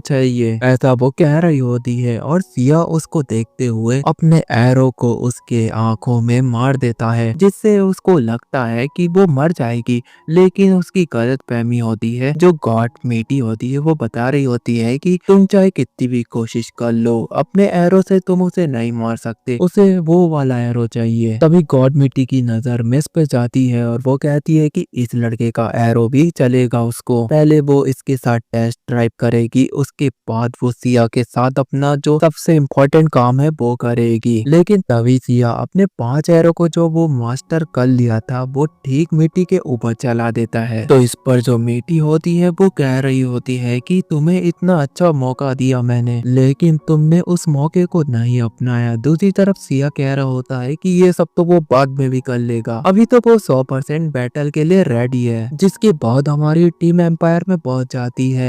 चाहिए, ऐसा वो कह रही होती है। और सिया उसको देखते हुए अपने एरो को उसके आंखों में मार देता है, जिससे उसको लगता है कि वो मर जाएगी, लेकिन उसकी गलतफहमी होती है। जो गॉड मिट्टी होती है वो बता रही होती है कि तुम चाहे कितनी भी कोशिश कर लो, अपने एरो से तुम उसे नहीं मार सकते, उसे वो वाला एरो चाहिए। तभी गॉड मिट्टी की नजर मिस पे जाती है और वो कहती है कि इस लड़के का एरो भी चलेगा उसको, पहले वो इसके साथ टेस्ट ड्राइव करेगी, उसके बाद वो सिया के साथ अपना जो सबसे इम्पोर्टेंट काम है वो करेगी। लेकिन तभी सिया अपने 5 एरो को जो वो मास्टर कर लिया था वो ठीक मिट्टी के ऊपर चला देता है। तो इस पर जो मिट्टी होती है वो कह रही होती है कि तुम्हें इतना अच्छा मौका दिया मैंने, लेकिन तुमने उस मौके को नहीं अपनाया। दूसरी तरफ सिया कह रहा होता है कि ये सब तो वो बाद में भी कर लेगा, अभी तो वो 100% बैटल के लिए रेडी है। जिसके बाद हमारी टीम एम्पायर में पहुंच जाती है।